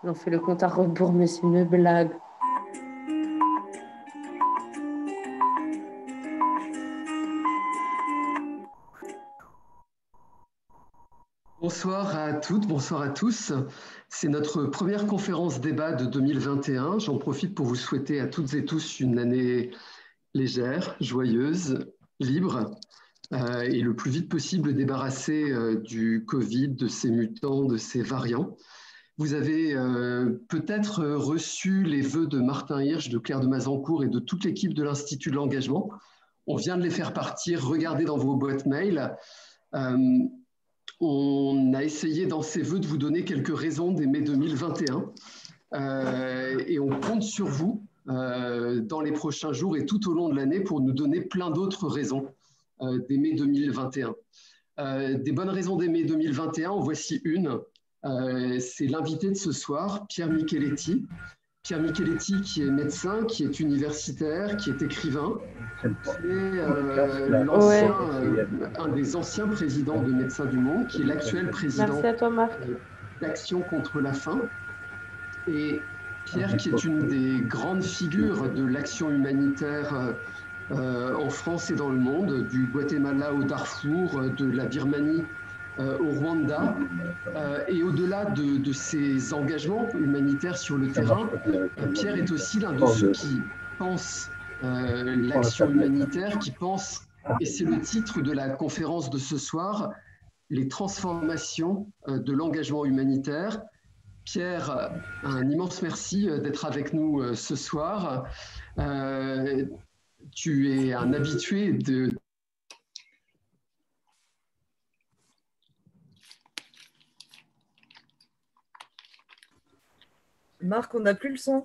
On fait le compte à rebours, mais c'est une blague. Bonsoir à toutes, bonsoir à tous. C'est notre première conférence débat de 2021. J'en profite pour vous souhaiter à toutes et tous une année légère, joyeuse, libre et le plus vite possible débarrassée du Covid, de ses mutants, de ses variants. Vous avez peut-être reçu les vœux de Martin Hirsch, de Claire de Mazancourt et de toute l'équipe de l'Institut de l'Engagement. On vient de les faire partir. Regardez dans vos boîtes mail. On a essayé dans ces vœux de vous donner quelques raisons d'aimer 2021 et on compte sur vous dans les prochains jours et tout au long de l'année pour nous donner plein d'autres raisons d'aimer 2021. Des bonnes raisons d'aimer 2021, en voici une. C'est l'invité de ce soir, Pierre Micheletti. Pierre Micheletti qui est médecin, qui est universitaire, qui est écrivain, qui est un des anciens présidents de Médecins du Monde, qui est l'actuel président d'Action contre la faim. Et Pierre qui est une des grandes figures de l'action humanitaire en France et dans le monde, du Guatemala au Darfour, de la Birmanie au Rwanda, et au-delà de ses engagements humanitaires sur le terrain, Pierre est aussi l'un de ceux qui pensent l'action humanitaire, qui pensent, et c'est le titre de la conférence de ce soir, les transformations de l'engagement humanitaire. Pierre, un immense merci d'être avec nous ce soir. Tu es un habitué de... Marc, on n'a plus le son.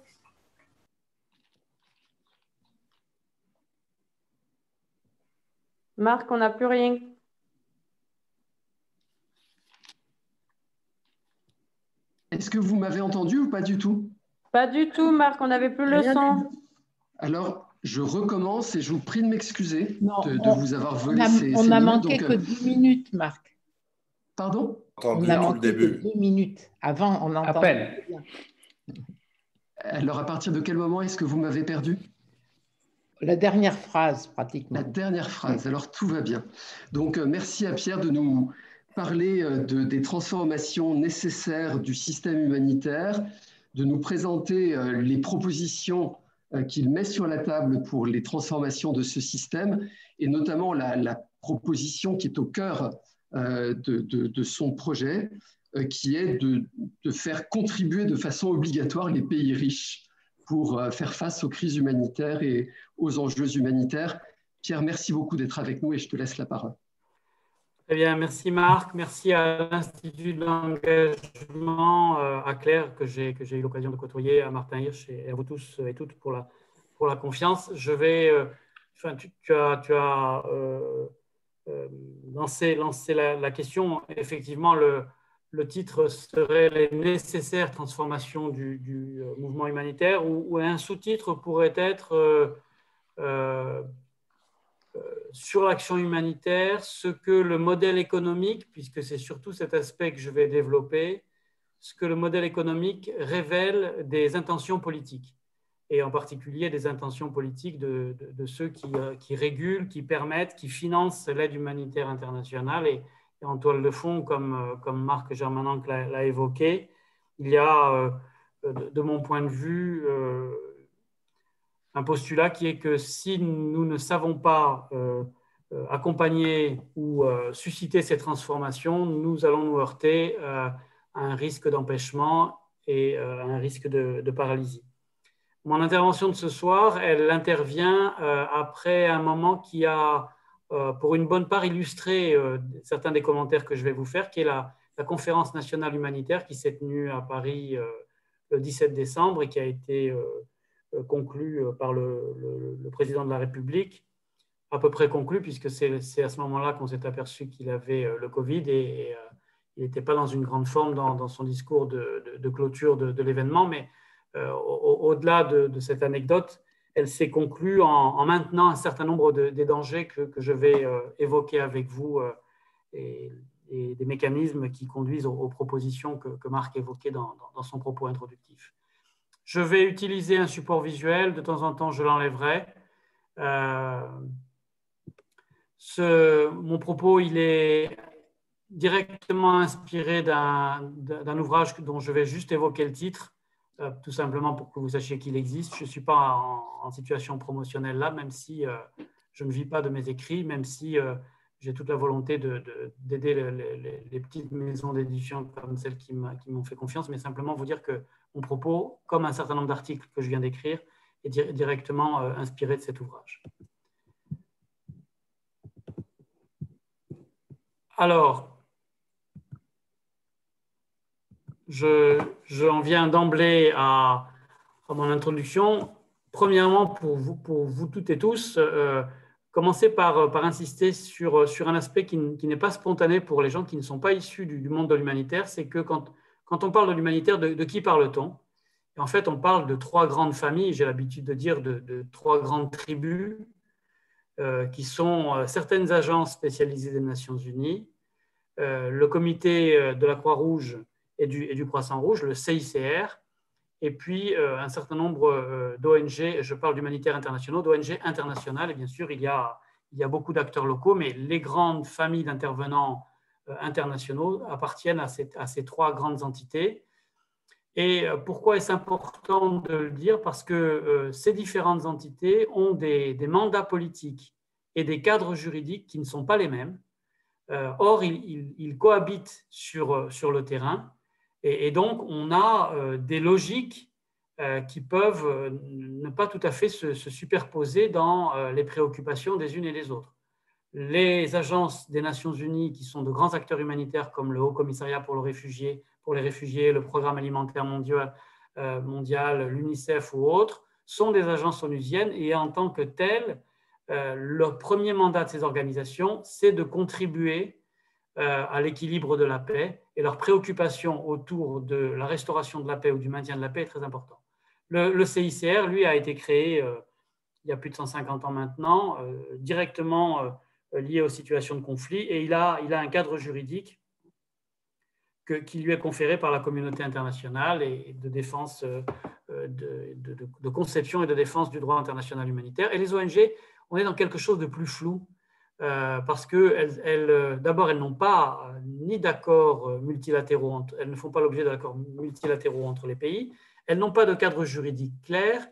Marc, on n'a plus rien. Est-ce que vous m'avez entendu ou pas du tout? Pas du tout, Marc, on n'avait plus le son. Alors, je recommence et je vous prie de m'excuser de vous avoir volé ces minutes. On a manqué que 10 minutes, Marc. Pardon? On a manqué que 10 minutes. Avant, on entendait bien. Alors, à partir de quel moment est-ce que vous m'avez perdu? La dernière phrase, pratiquement. La dernière phrase, alors tout va bien. Donc, merci à Pierre de nous parler des transformations nécessaires du système humanitaire, de nous présenter les propositions qu'il met sur la table pour les transformations de ce système, et notamment la proposition qui est au cœur de son projet, qui est de faire contribuer de façon obligatoire les pays riches pour faire face aux crises humanitaires et aux enjeux humanitaires. Pierre, merci beaucoup d'être avec nous et je te laisse la parole. Très bien, merci Marc, merci à l'Institut de l'Engagement, à Claire que j'ai eu l'occasion de côtoyer, à Martin Hirsch et à vous tous et toutes pour la confiance. Je vais, tu as lancé la question. Effectivement, le titre serait « Les nécessaires transformations du mouvement humanitaire » ou un sous-titre pourrait être sur l'action humanitaire, ce que le modèle économique, puisque c'est surtout cet aspect que je vais développer, ce que le modèle économique révèle des intentions politiques, et en particulier des intentions politiques de ceux qui régulent, qui permettent, qui financent l'aide humanitaire internationale. Et en toile de fond, comme Marc Germain-Anc l'a évoqué, il y a, de mon point de vue, un postulat qui est que si nous ne savons pas accompagner ou susciter ces transformations, nous allons nous heurter à un risque d'empêchement et à un risque de paralysie. Mon intervention de ce soir, elle intervient après un moment qui a, pour une bonne part, illustré certains des commentaires que je vais vous faire, qui est la conférence nationale humanitaire qui s'est tenue à Paris le 17 décembre et qui a été conclue par le président de la République, à peu près conclue, puisque c'est à ce moment-là qu'on s'est aperçu qu'il avait le Covid et il n'était pas dans une grande forme dans son discours de clôture de l'événement, mais au-delà de cette anecdote, elle s'est conclue en maintenant un certain nombre des dangers que je vais évoquer avec vous et des mécanismes qui conduisent aux propositions que Marc évoquait dans son propos introductif. Je vais utiliser un support visuel, de temps en temps je l'enlèverai. Mon propos, il est directement inspiré d'un ouvrage dont je vais juste évoquer le titre, tout simplement pour que vous sachiez qu'il existe. Je ne suis pas en situation promotionnelle là, même si je ne vis pas de mes écrits, même si j'ai toute la volonté d'aider les petites maisons d'édition comme celles qui m'ont fait confiance, mais simplement vous dire que mon propos, comme un certain nombre d'articles que je viens d'écrire, est directement inspiré de cet ouvrage. Alors, j'en viens d'emblée à mon introduction. Premièrement, pour vous toutes et tous, commencer par insister sur un aspect qui n'est pas spontané pour les gens qui ne sont pas issus du monde de l'humanitaire, c'est que quand on parle de l'humanitaire, de qui parle-t-on? En fait, on parle de trois grandes familles, j'ai l'habitude de dire de trois grandes tribus, qui sont certaines agences spécialisées des Nations Unies, le comité de la Croix-Rouge et du Croissant-Rouge, le CICR, et puis un certain nombre d'ONG, je parle d'humanitaires internationaux, d'ONG internationales, et bien sûr, il y a beaucoup d'acteurs locaux, mais les grandes familles d'intervenants internationaux appartiennent à ces trois grandes entités. Et pourquoi est-ce important de le dire? Parce que ces différentes entités ont des mandats politiques et des cadres juridiques qui ne sont pas les mêmes. Or, ils cohabitent sur le terrain. Et donc, on a des logiques qui peuvent ne pas tout à fait se superposer dans les préoccupations des unes et des autres. Les agences des Nations Unies, qui sont de grands acteurs humanitaires comme le Haut Commissariat pour les réfugiés, le Programme alimentaire mondial, l'UNICEF ou autres, sont des agences onusiennes et en tant que telles, leur premier mandat de ces organisations, c'est de contribuer à l'équilibre de la paix, et leur préoccupation autour de la restauration de la paix ou du maintien de la paix est très importante. Le CICR, lui, a été créé il y a plus de 150 ans maintenant, directement lié aux situations de conflit, et il a un cadre juridique qui lui est conféré par la communauté internationale et de défense, de conception et de défense du droit international humanitaire. Et les ONG, on est dans quelque chose de plus flou, parce que d'abord, elles n'ont pas ni d'accords multilatéraux, elles ne font pas l'objet d'accords multilatéraux entre les pays, elles n'ont pas de cadre juridique clair,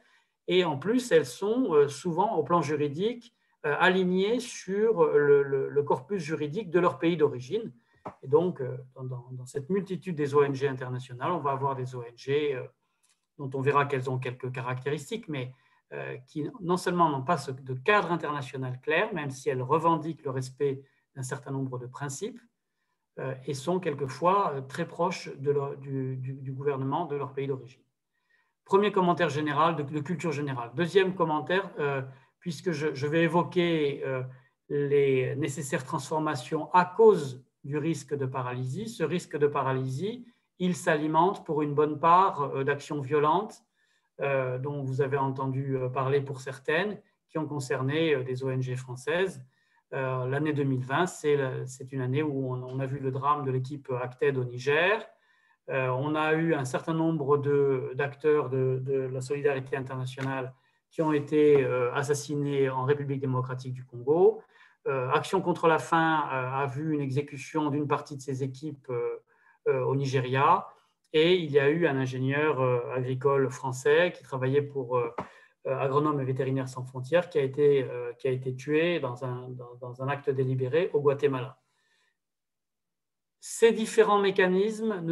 et en plus, elles sont souvent, au plan juridique, alignées sur le corpus juridique de leur pays d'origine. Et donc, dans cette multitude des ONG internationales, on va avoir des ONG dont on verra qu'elles ont quelques caractéristiques, mais qui non seulement n'ont pas de cadre international clair, même si elles revendiquent le respect d'un certain nombre de principes, et sont quelquefois très proches du gouvernement de leur pays d'origine. Premier commentaire général, de culture générale. Deuxième commentaire, puisque je vais évoquer les nécessaires transformations à cause du risque de paralysie. Ce risque de paralysie, il s'alimente pour une bonne part d'actions violentes dont vous avez entendu parler pour certaines, qui ont concerné des ONG françaises. L'année 2020, c'est une année où on a vu le drame de l'équipe Acted au Niger. On a eu un certain nombre d'acteurs de la solidarité internationale qui ont été assassinés en République démocratique du Congo. Action contre la faim a vu une exécution d'une partie de ses équipes au Nigeria. Et il y a eu un ingénieur agricole français qui travaillait pour Agronomes et Vétérinaires sans frontières qui a été tué dans un acte délibéré au Guatemala. Ces différents mécanismes,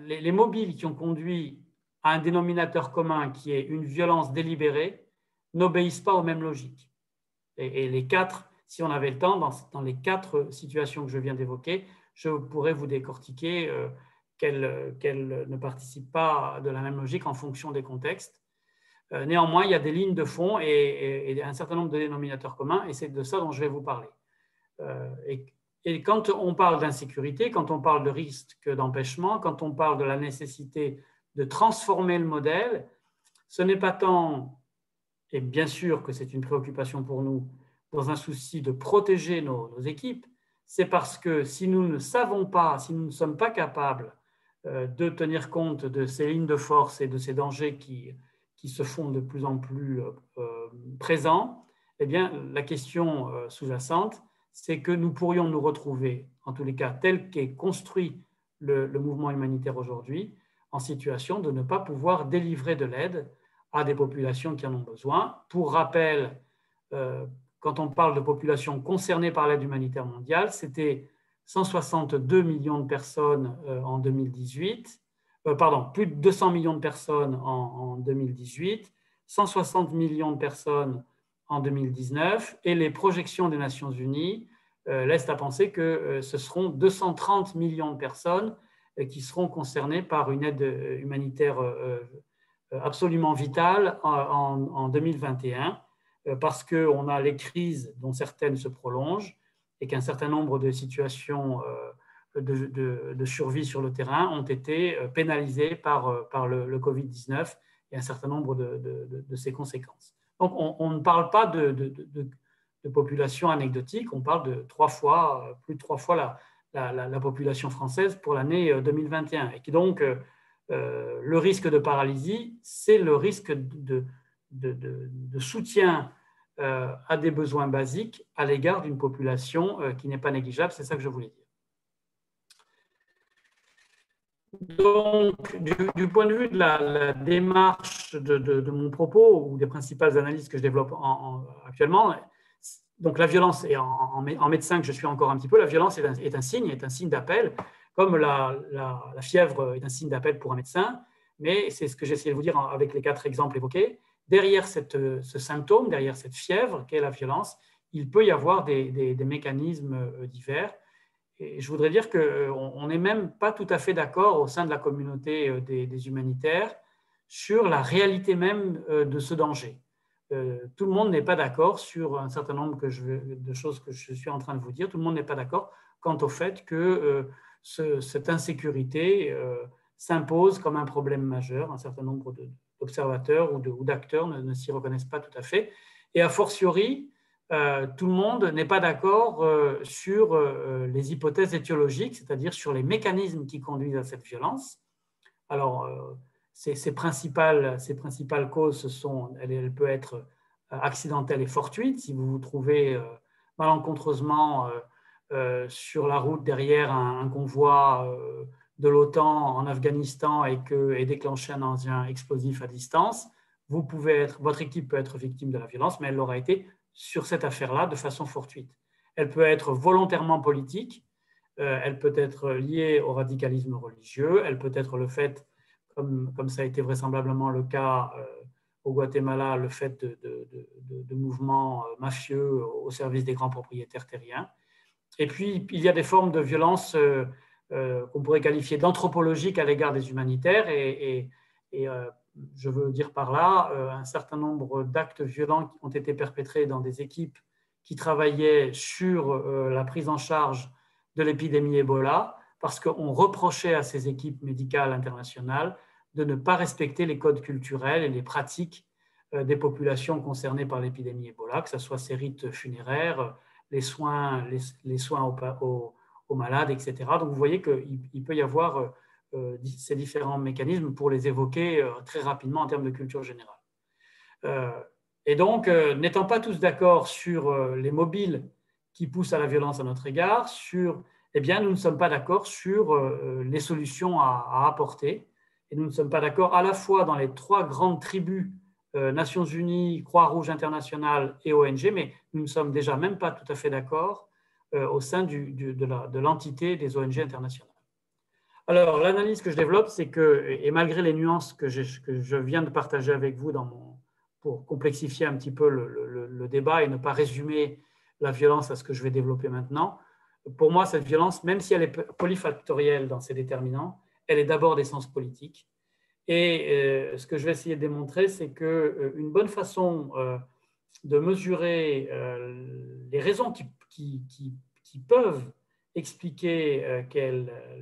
les mobiles qui ont conduit à un dénominateur commun qui est une violence délibérée, n'obéissent pas aux mêmes logiques. Et les quatre, si on avait le temps, dans les quatre situations que je viens d'évoquer, je pourrais vous décortiquer qu'elles ne participent pas de la même logique en fonction des contextes. Néanmoins, il y a des lignes de fond et un certain nombre de dénominateurs communs, et c'est de ça dont je vais vous parler. Et quand on parle d'insécurité, quand on parle de risque d'empêchement, quand on parle de la nécessité de transformer le modèle, ce n'est pas tant, et bien sûr que c'est une préoccupation pour nous, dans un souci de protéger nos équipes, c'est parce que si nous ne savons pas, si nous ne sommes pas capables de tenir compte de ces lignes de force et de ces dangers qui se font de plus en plus présents, eh bien, la question sous-jacente, c'est que nous pourrions nous retrouver, en tous les cas tel qu'est construit le mouvement humanitaire aujourd'hui, en situation de ne pas pouvoir délivrer de l'aide à des populations qui en ont besoin. Pour rappel, quand on parle de populations concernées par l'aide humanitaire mondiale, c'était 162 millions de personnes en 2018, plus de 200 millions de personnes en 2018, 160 millions de personnes en 2019, et les projections des Nations Unies laissent à penser que ce seront 230 millions de personnes qui seront concernées par une aide humanitaire absolument vitale en 2021, parce qu'on a les crises dont certaines se prolongent et qu'un certain nombre de situations de survie sur le terrain ont été pénalisées par le Covid-19 et un certain nombre de ses conséquences. Donc, on ne parle pas de population anecdotique, on parle de plus de 3 fois la population française pour l'année 2021. Et donc, le risque de paralysie, c'est le risque de soutien à des besoins basiques à l'égard d'une population qui n'est pas négligeable, c'est ça que je voulais dire. Donc, du point de vue de la démarche de mon propos ou des principales analyses que je développe actuellement, donc la violence, et en médecin que je suis encore un petit peu, la violence est un signe d'appel, comme la fièvre est un signe d'appel pour un médecin, mais c'est ce que j'essaie de vous dire avec les 4 exemples évoqués. Derrière ce symptôme, derrière cette fièvre qu'est la violence, il peut y avoir des mécanismes divers. Et je voudrais dire qu'on n'est même pas tout à fait d'accord au sein de la communauté des humanitaires sur la réalité même de ce danger. Tout le monde n'est pas d'accord sur un certain nombre de choses que je suis en train de vous dire. Tout le monde n'est pas d'accord quant au fait que cette insécurité s'impose comme un problème majeur. Un certain nombre d'observateurs ou d'acteurs ne s'y reconnaissent pas tout à fait. Et a fortiori, tout le monde n'est pas d'accord sur les hypothèses étiologiques, c'est-à-dire sur les mécanismes qui conduisent à cette violence. Alors, ces principales causes, elle peut être accidentelle et fortuite. Si vous vous trouvez malencontreusement sur la route derrière un convoi de l'OTAN en Afghanistan et déclencher un engin explosif à distance, votre équipe peut être victime de la violence, mais elle l'aura été sur cette affaire-là de façon fortuite. Elle peut être volontairement politique, elle peut être liée au radicalisme religieux, elle peut être le fait, comme ça a été vraisemblablement le cas au Guatemala, le fait de mouvements mafieux au service des grands propriétaires terriens. Et puis, il y a des formes de violence qu'on pourrait qualifier d'anthropologiques à l'égard des humanitaires et je veux dire par là un certain nombre d'actes violents qui ont été perpétrés dans des équipes qui travaillaient sur la prise en charge de l'épidémie Ebola, parce qu'on reprochait à ces équipes médicales internationales de ne pas respecter les codes culturels et les pratiques des populations concernées par l'épidémie Ebola, que ce soit ces rites funéraires, les soins aux malades, etc. Donc, vous voyez qu'il peut y avoir ces différents mécanismes pour les évoquer très rapidement en termes de culture générale. Et donc, n'étant pas tous d'accord sur les mobiles qui poussent à la violence à notre égard, eh bien, nous ne sommes pas d'accord sur les solutions à apporter. Et nous ne sommes pas d'accord à la fois dans les trois grandes tribus, Nations Unies, Croix-Rouge internationale et ONG, mais nous ne sommes déjà même pas tout à fait d'accord au sein de l'entité des ONG internationales. Alors, l'analyse que je développe, c'est que, et malgré les nuances que je viens de partager avec vous pour complexifier un petit peu le débat et ne pas résumer la violence à ce que je vais développer maintenant, pour moi, cette violence, même si elle est polyfactorielle dans ses déterminants, elle est d'abord d'essence politique. Et ce que je vais essayer de démontrer, c'est qu'une bonne façon de mesurer les raisons qui peuvent expliquer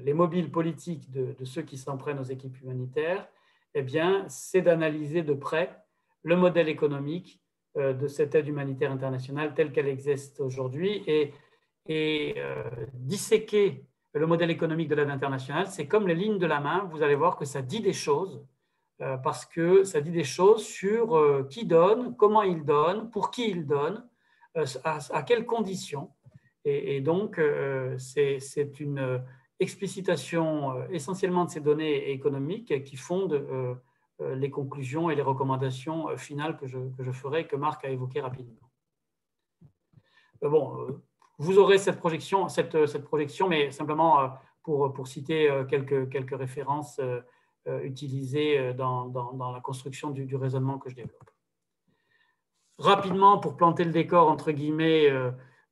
les mobiles politiques de ceux qui s'en prennent aux équipes humanitaires, eh bien, c'est d'analyser de près le modèle économique de cette aide humanitaire internationale telle qu'elle existe aujourd'hui et disséquer le modèle économique de l'aide internationale. C'est comme les lignes de la main, vous allez voir que ça dit des choses, parce que ça dit des choses sur qui donne, comment il donne, pour qui il donne, à quelles conditions. Et donc, c'est une explicitation essentiellement de ces données économiques qui fondent les conclusions et les recommandations finales que je ferai et que Marc a évoquées rapidement. Bon, vous aurez cette projection, mais simplement pour citer quelques références utilisées dans la construction du raisonnement que je développe. Rapidement, pour planter le décor, entre guillemets,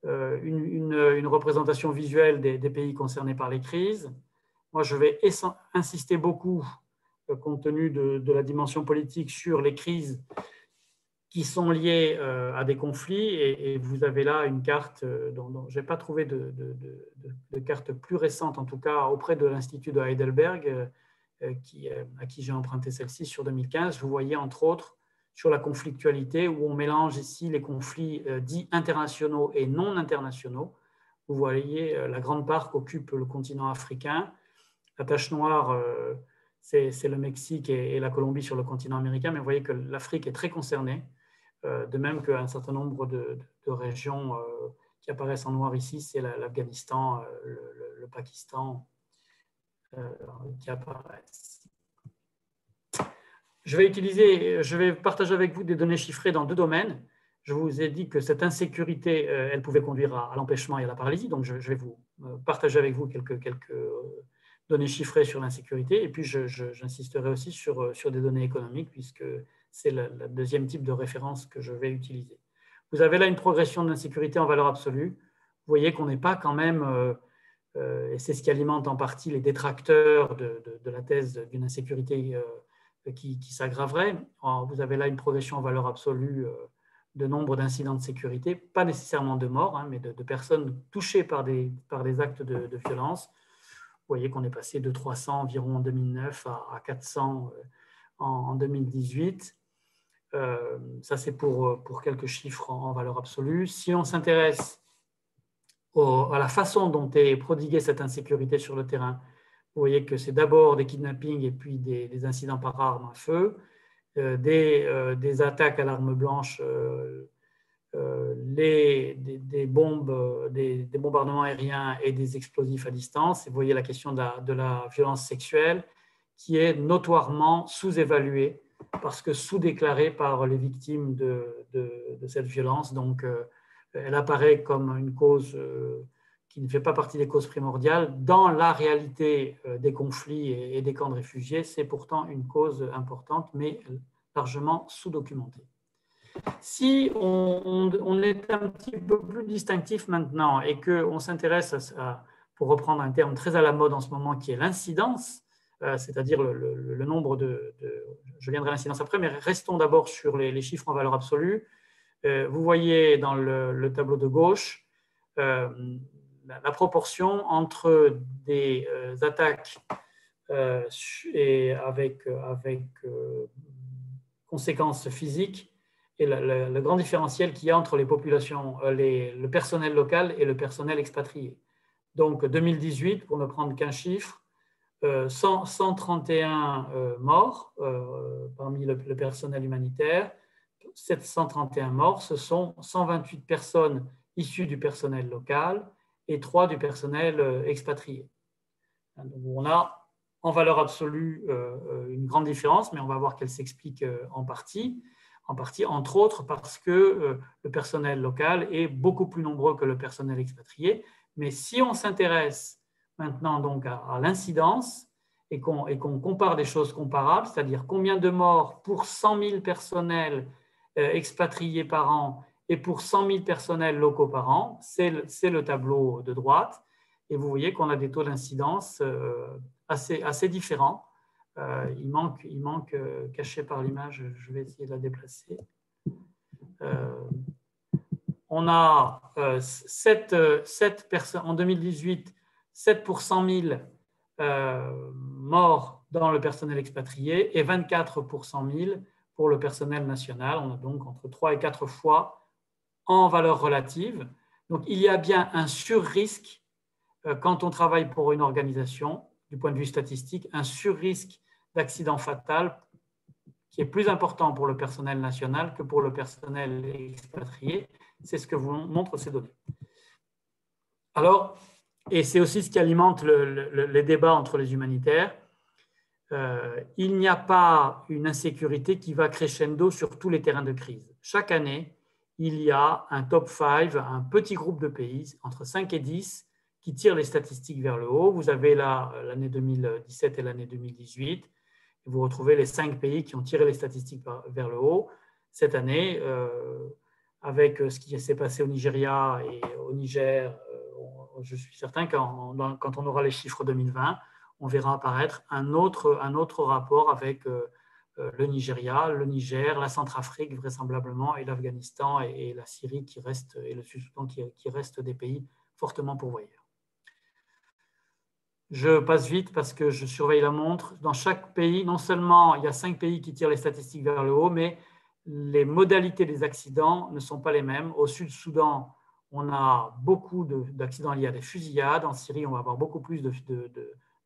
une représentation visuelle des pays concernés par les crises. Moi, je vais insister beaucoup, compte tenu de la dimension politique, sur les crises qui sont liées à des conflits. Et vous avez là une carte dont je n'ai pas trouvé de carte plus récente, en tout cas auprès de l'Institut de Heidelberg, à qui j'ai emprunté celle-ci sur 2015. Vous voyez, entre autres, sur la conflictualité, où on mélange ici les conflits dits internationaux et non internationaux. Vous voyez la grande part qu'occupe le continent africain. La tache noire, c'est le Mexique et la Colombie sur le continent américain, mais vous voyez que l'Afrique est très concernée, de même qu'un certain nombre de régions qui apparaissent en noir ici, c'est l'Afghanistan, le Pakistan qui apparaissent. Je vais partager avec vous des données chiffrées dans deux domaines. Je vous ai dit que cette insécurité, elle pouvait conduire à l'empêchement et à la paralysie. Donc, je vais vous partager avec vous quelques données chiffrées sur l'insécurité. Et puis, j'insisterai aussi sur des données économiques, puisque c'est le deuxième type de référence que je vais utiliser. Vous avez là une progression de l'insécurité en valeur absolue. Vous voyez qu'on n'est pas quand même, et c'est ce qui alimente en partie les détracteurs de la thèse d'une insécurité qui s'aggraverait. Vous avez là une progression en valeur absolue de nombre d'incidents de sécurité, pas nécessairement de morts, mais de personnes touchées par des actes de violence. Vous voyez qu'on est passé de 300 environ en 2009 à 400 en 2018. Ça, c'est pour quelques chiffres en valeur absolue. Si on s'intéresse à la façon dont est prodiguée cette insécurité sur le terrain, vous voyez que c'est d'abord des kidnappings et puis des incidents par arme à feu, des attaques à l'arme blanche, des bombardements aériens et des explosifs à distance. Et vous voyez la question de la violence sexuelle qui est notoirement sous-évaluée parce que sous-déclarée par les victimes de cette violence. Donc, elle apparaît comme une cause qui ne fait pas partie des causes primordiales. Dans la réalité des conflits et des camps de réfugiés, c'est pourtant une cause importante, mais largement sous-documentée. Si on est un petit peu plus distinctif maintenant et qu'on s'intéresse pour reprendre un terme très à la mode en ce moment, qui est l'incidence, c'est-à-dire le nombre je viendrai à l'incidence après, mais restons d'abord sur les chiffres en valeur absolue. Vous voyez dans le tableau de gauche la proportion entre des attaques et avec conséquences physiques et le grand différentiel qu'il y a entre les populations, le personnel local et le personnel expatrié. Donc 2018, pour ne prendre qu'un chiffre, 131 morts parmi le personnel humanitaire. 731 morts, ce sont 128 personnes issues du personnel local et 3 du personnel expatrié. Donc on a en valeur absolue une grande différence, mais on va voir qu'elle s'explique en partie, entre autres parce que le personnel local est beaucoup plus nombreux que le personnel expatrié. Mais si on s'intéresse maintenant donc à l'incidence et qu'on compare des choses comparables, c'est-à-dire combien de morts pour 100 000 personnels expatriés par an et pour 100 000 personnels locaux par an, c'est le tableau de droite. Et vous voyez qu'on a des taux d'incidence assez différents. Il manque caché par l'image, je vais essayer de la déplacer. On a en 2018, 7 pour 100 000 morts dans le personnel expatrié et 24 pour 100 000 pour le personnel national. On a donc entre 3 et 4 fois en valeur relative. Donc, il y a bien un surrisque quand on travaille pour une organisation, du point de vue statistique, un surrisque d'accident fatal qui est plus important pour le personnel national que pour le personnel expatrié. C'est ce que vous montrent ces données. Alors, et c'est aussi ce qui alimente les débats entre les humanitaires, il n'y a pas une insécurité qui va crescendo sur tous les terrains de crise. Chaque année, il y a un top 5, un petit groupe de pays, entre 5 et 10, qui tirent les statistiques vers le haut. Vous avez là l'année 2017 et l'année 2018. Vous retrouvez les 5 pays qui ont tiré les statistiques vers le haut. Cette année, avec ce qui s'est passé au Nigeria et au Niger, je suis certain que quand on aura les chiffres 2020, on verra apparaître un autre rapport avec le Nigeria, le Niger, la Centrafrique vraisemblablement, et l'Afghanistan et la Syrie qui restent, et le Sud-Soudan qui restent des pays fortement pourvoyeurs. Je passe vite parce que je surveille la montre. Dans chaque pays, non seulement il y a 5 pays qui tirent les statistiques vers le haut, mais les modalités des accidents ne sont pas les mêmes. Au Sud-Soudan, on a beaucoup d'accidents liés à des fusillades. En Syrie, on va avoir beaucoup plus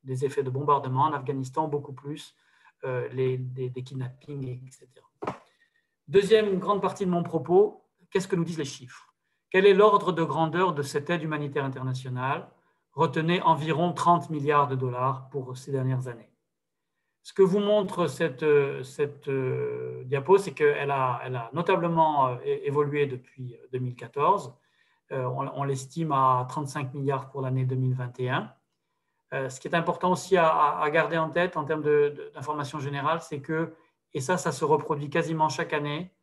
des effets de bombardement. En Afghanistan, beaucoup plus des kidnappings, etc. Deuxième grande partie de mon propos, qu'est-ce que nous disent les chiffres? Quel est l'ordre de grandeur de cette aide humanitaire internationale? Retenez environ 30 milliards de dollars pour ces dernières années. Ce que vous montre cette diapo, c'est qu'elle a notablement évolué depuis 2014. On l'estime à 35 milliards pour l'année 2021. Ce qui est important aussi à garder en tête en termes d'information générale, c'est que, et ça se reproduit quasiment chaque année,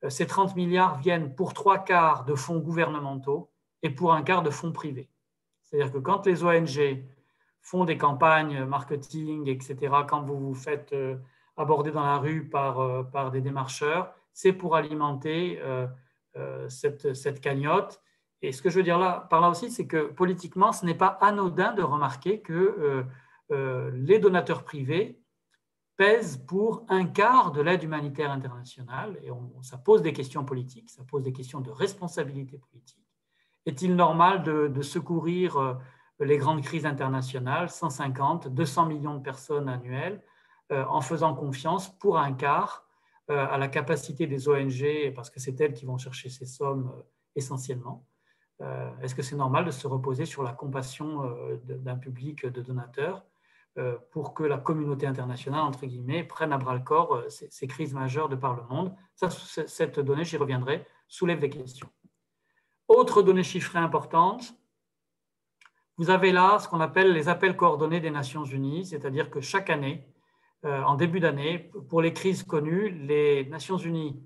ces 30 milliards viennent pour 3/4 de fonds gouvernementaux et pour 1/4 de fonds privés. C'est-à-dire que quand les ONG font des campagnes marketing, etc., quand vous vous faites aborder dans la rue par des démarcheurs, c'est pour alimenter cette cagnotte. Et ce que je veux dire par là aussi, c'est que politiquement, ce n'est pas anodin de remarquer que les donateurs privés pèsent pour 1/4 de l'aide humanitaire internationale. Et ça pose des questions politiques, ça pose des questions de responsabilité politique. Est-il normal de secourir les grandes crises internationales, 150, 200 millions de personnes annuelles, en faisant confiance pour 1/4 à la capacité des ONG, parce que c'est elles qui vont chercher ces sommes essentiellement? Est-ce que c'est normal de se reposer sur la compassion d'un public de donateurs pour que la communauté internationale, entre guillemets, prenne à bras-le-corps ces crises majeures de par le monde? Cette donnée, j'y reviendrai, soulève des questions. Autre donnée chiffrée importante, vous avez là ce qu'on appelle les appels coordonnés des Nations Unies, c'est-à-dire que chaque année, en début d'année, pour les crises connues, les Nations Unies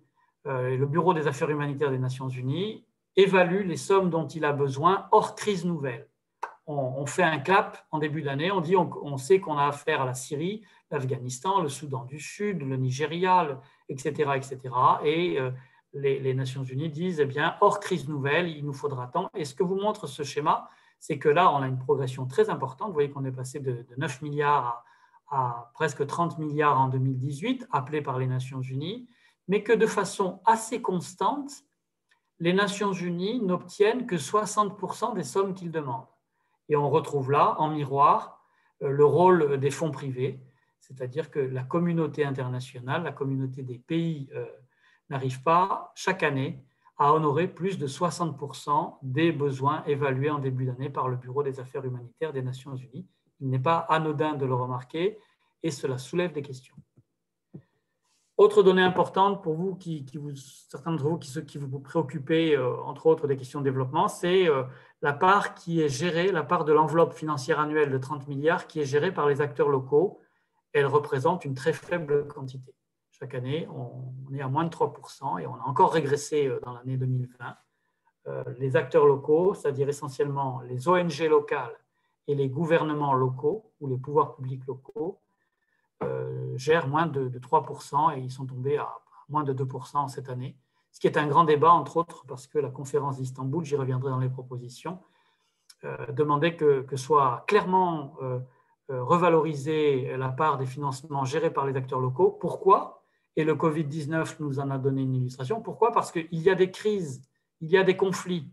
et le Bureau des Affaires humanitaires des Nations Unies évaluent les sommes dont il a besoin hors crise nouvelle. On fait un clap en début d'année, on sait qu'on a affaire à la Syrie, l'Afghanistan, le Soudan du Sud, le Nigeria, etc., etc. Et les Nations Unies disent, eh bien, hors crise nouvelle, il nous faudra tant. Et ce que vous montre ce schéma, c'est que là, on a une progression très importante. Vous voyez qu'on est passé de 9 milliards à presque 30 milliards en 2018, appelés par les Nations Unies, mais que de façon assez constante, les Nations Unies n'obtiennent que 60% des sommes qu'ils demandent. Et on retrouve là, en miroir, le rôle des fonds privés, c'est-à-dire que la communauté internationale, la communauté des pays n'arrive pas chaque année à honorer plus de 60% des besoins évalués en début d'année par le Bureau des affaires humanitaires des Nations Unies. Il n'est pas anodin de le remarquer et cela soulève des questions. Autre donnée importante pour vous, certains d'entre vous qui vous préoccupez, entre autres, des questions de développement, c'est la part qui est gérée, la part de l'enveloppe financière annuelle de 30 milliards qui est gérée par les acteurs locaux. Elle représente une très faible quantité. Chaque année, on est à moins de 3% et on a encore régressé dans l'année 2020. Les acteurs locaux, c'est-à-dire essentiellement les ONG locales et les gouvernements locaux ou les pouvoirs publics locaux, gèrent moins de 3% et ils sont tombés à moins de 2% cette année. Ce qui est un grand débat, entre autres, parce que la conférence d'Istanbul, j'y reviendrai dans les propositions, demandait que soit clairement revaloriser la part des financements gérés par les acteurs locaux. Pourquoi ? Et le Covid-19 nous en a donné une illustration. Pourquoi ? Parce qu'il y a des crises, il y a des conflits,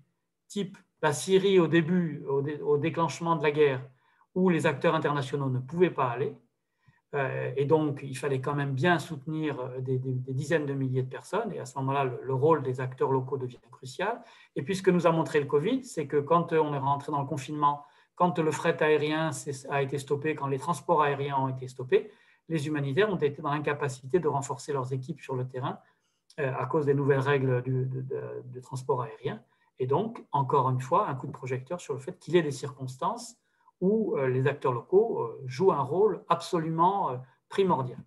type la Syrie au début, au déclenchement de la guerre, où les acteurs internationaux ne pouvaient pas aller. Et donc, il fallait quand même bien soutenir des dizaines de milliers de personnes. Et à ce moment-là, le rôle des acteurs locaux devient crucial. Et puis, ce que nous a montré le Covid, c'est que quand on est rentré dans le confinement, quand le fret aérien a été stoppé, quand les transports aériens ont été stoppés, les humanitaires ont été dans l'incapacité de renforcer leurs équipes sur le terrain à cause des nouvelles règles de transport aérien. Et donc, encore une fois, un coup de projecteur sur le fait qu'il y ait des circonstances où les acteurs locaux jouent un rôle absolument primordial.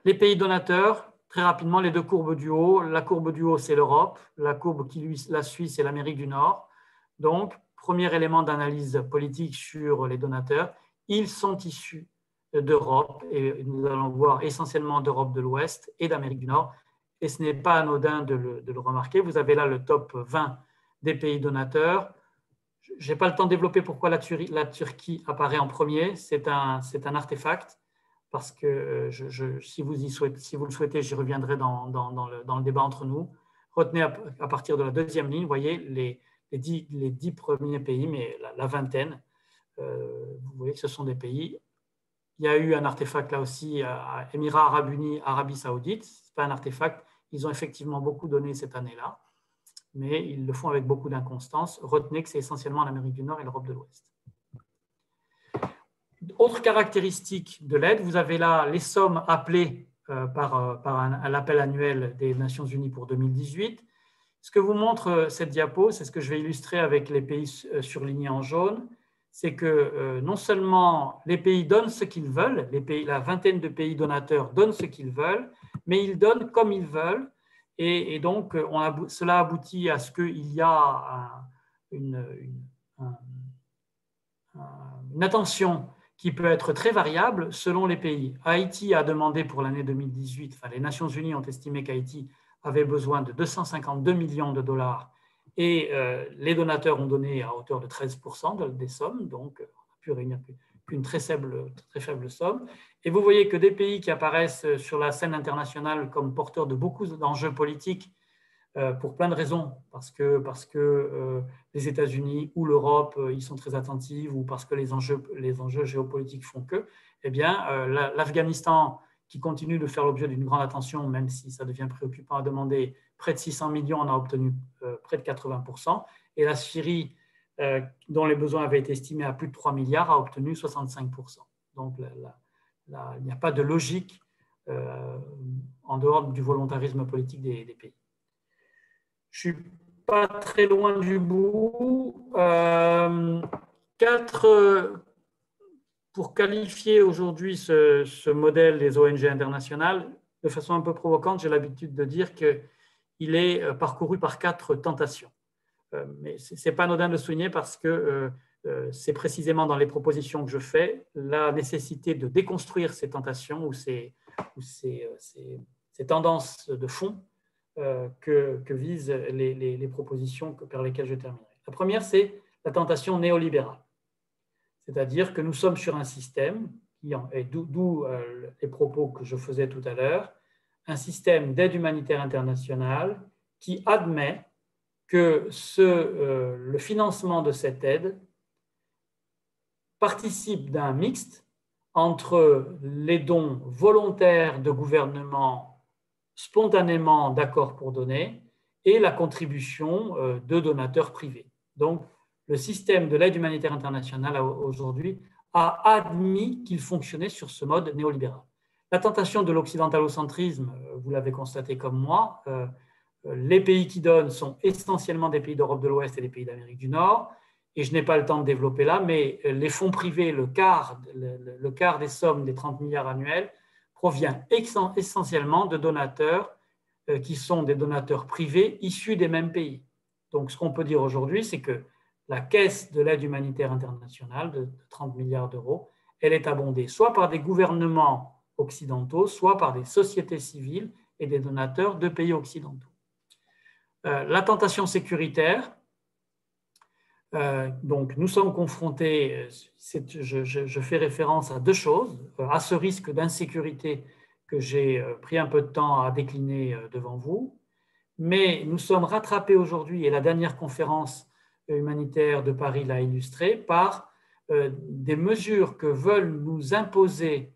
Les pays donateurs, très rapidement, les deux courbes du haut. La courbe du haut, c'est l'Europe. La courbe qui la suit, c'est l'Amérique du Nord. Donc, premier élément d'analyse politique sur les donateurs, ils sont issus d'Europe, et nous allons voir essentiellement d'Europe de l'Ouest et d'Amérique du Nord. Et ce n'est pas anodin de le remarquer. Vous avez là le top 20 des pays donateurs. Je n'ai pas le temps de développer pourquoi la Turquie apparaît en premier. C'est un artefact, parce que si vous le souhaitez, j'y reviendrai dans le débat entre nous. Retenez à partir de la deuxième ligne, vous voyez les 10 premiers pays, mais la vingtaine, vous voyez que ce sont des pays. Il y a eu un artefact là aussi à Émirats Arabes Unis, Arabie Saoudite. Ce n'est pas un artefact, ils ont effectivement beaucoup donné cette année-là, mais ils le font avec beaucoup d'inconstance. Retenez que c'est essentiellement l'Amérique du Nord et l'Europe de l'Ouest. Autre caractéristique de l'aide, vous avez là les sommes appelées par l'appel annuel des Nations Unies pour 2018. Ce que vous montre cette diapo, c'est ce que je vais illustrer avec les pays surlignés en jaune, c'est que non seulement les pays donnent ce qu'ils veulent, la vingtaine de pays donateurs donnent ce qu'ils veulent, mais ils donnent comme ils veulent. Et donc, cela aboutit à ce qu'il y a une attention qui peut être très variable selon les pays. Haïti a demandé pour l'année 2018, les Nations Unies ont estimé qu'Haïti avait besoin de 252 millions de dollars et les donateurs ont donné à hauteur de 13% des sommes, donc on a pu réunir qu'une très faible somme. Et vous voyez que des pays qui apparaissent sur la scène internationale comme porteurs de beaucoup d'enjeux politiques, pour plein de raisons, parce que les États-Unis ou l'Europe ils sont très attentifs, ou parce que les enjeux géopolitiques font que, eh bien, l'Afghanistan, qui continue de faire l'objet d'une grande attention, même si ça devient préoccupant à demander, près de 600 millions, on a obtenu près de 80%, et la Syrie, dont les besoins avaient été estimés à plus de 3 milliards, a obtenu 65%. Donc, il n'y a pas de logique en dehors du volontarisme politique des pays. Je ne suis pas très loin du bout. Pour qualifier aujourd'hui ce modèle des ONG internationales, de façon un peu provocante, j'ai l'habitude de dire qu'il est parcouru par 4 tentations. Mais ce n'est pas anodin de le souligner parce que c'est précisément dans les propositions que je fais la nécessité de déconstruire ces tentations ou ces tendances de fond que visent les propositions par lesquelles je terminerai. La première, c'est la tentation néolibérale. C'est-à-dire que nous sommes sur un système, et d'où les propos que je faisais tout à l'heure, un système d'aide humanitaire internationale qui admet que le financement de cette aide participe d'un mixte entre les dons volontaires de gouvernements spontanément d'accord pour donner et la contribution de donateurs privés. Donc, le système de l'aide humanitaire internationale aujourd'hui a admis qu'il fonctionnait sur ce mode néolibéral. La tentation de l'occidentalocentrisme, vous l'avez constaté comme moi, les pays qui donnent sont essentiellement des pays d'Europe de l'Ouest et des pays d'Amérique du Nord, et je n'ai pas le temps de développer là, mais les fonds privés, le quart des sommes des 30 milliards annuels, provient essentiellement de donateurs qui sont des donateurs privés issus des mêmes pays. Donc, ce qu'on peut dire aujourd'hui, c'est que la caisse de l'aide humanitaire internationale de 30 milliards d'euros, elle est abondée soit par des gouvernements occidentaux, soit par des sociétés civiles et des donateurs de pays occidentaux. La tentation sécuritaire, donc nous sommes confrontés, je fais référence à deux choses, à ce risque d'insécurité que j'ai pris un peu de temps à décliner devant vous, mais nous sommes rattrapés aujourd'hui, et la dernière conférence humanitaire de Paris l'a illustré, par des mesures que veulent nous imposer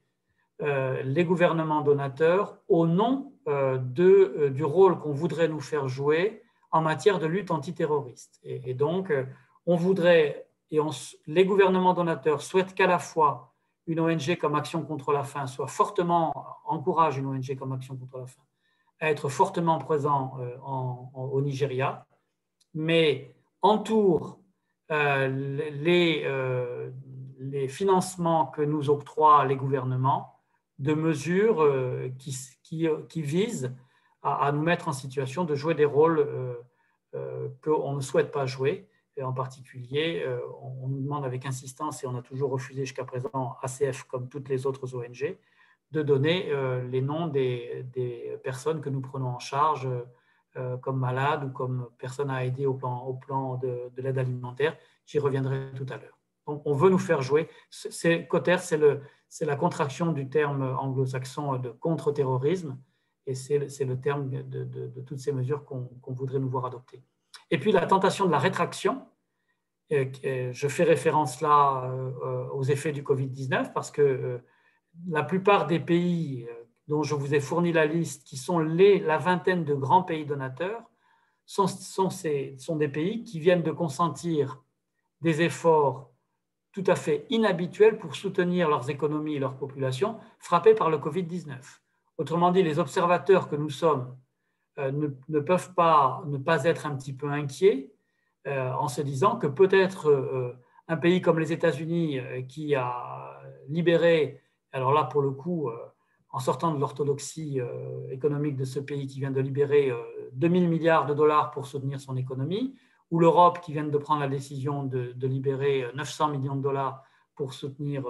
les gouvernements donateurs au nom du rôle qu'on voudrait nous faire jouer en matière de lutte antiterroriste. Et donc, on voudrait, les gouvernements donateurs souhaitent qu'à la fois une ONG comme Action contre la faim encourage une ONG comme Action contre la faim à être fortement présent au Nigeria, mais entoure les financements que nous octroient les gouvernements de mesures qui visent à nous mettre en situation de jouer des rôles qu'on ne souhaite pas jouer. Et en particulier, on nous demande avec insistance, et on a toujours refusé jusqu'à présent, ACF comme toutes les autres ONG, de donner les noms des personnes que nous prenons en charge comme malades ou comme personnes à aider au plan de l'aide alimentaire. J'y reviendrai tout à l'heure. Donc, on veut nous faire jouer. COTER, c'est la contraction du terme anglo-saxon de contre-terrorisme, et c'est le terme de toutes ces mesures qu'on voudrait nous voir adopter. Et puis, la tentation de la rétraction. Je fais référence là aux effets du Covid-19 parce que la plupart des pays dont je vous ai fourni la liste, qui sont la vingtaine de grands pays donateurs, sont des pays qui viennent de consentir des efforts tout à fait inhabituels pour soutenir leurs économies et leurs populations frappées par le Covid-19. Autrement dit, les observateurs que nous sommes ne peuvent pas ne pas être un petit peu inquiets en se disant que peut-être un pays comme les États-Unis qui a libéré, alors là pour le coup, en sortant de l'orthodoxie économique de ce pays qui vient de libérer 2000 milliards de dollars pour soutenir son économie, ou l'Europe qui vient de prendre la décision de libérer 900 millions de dollars pour soutenir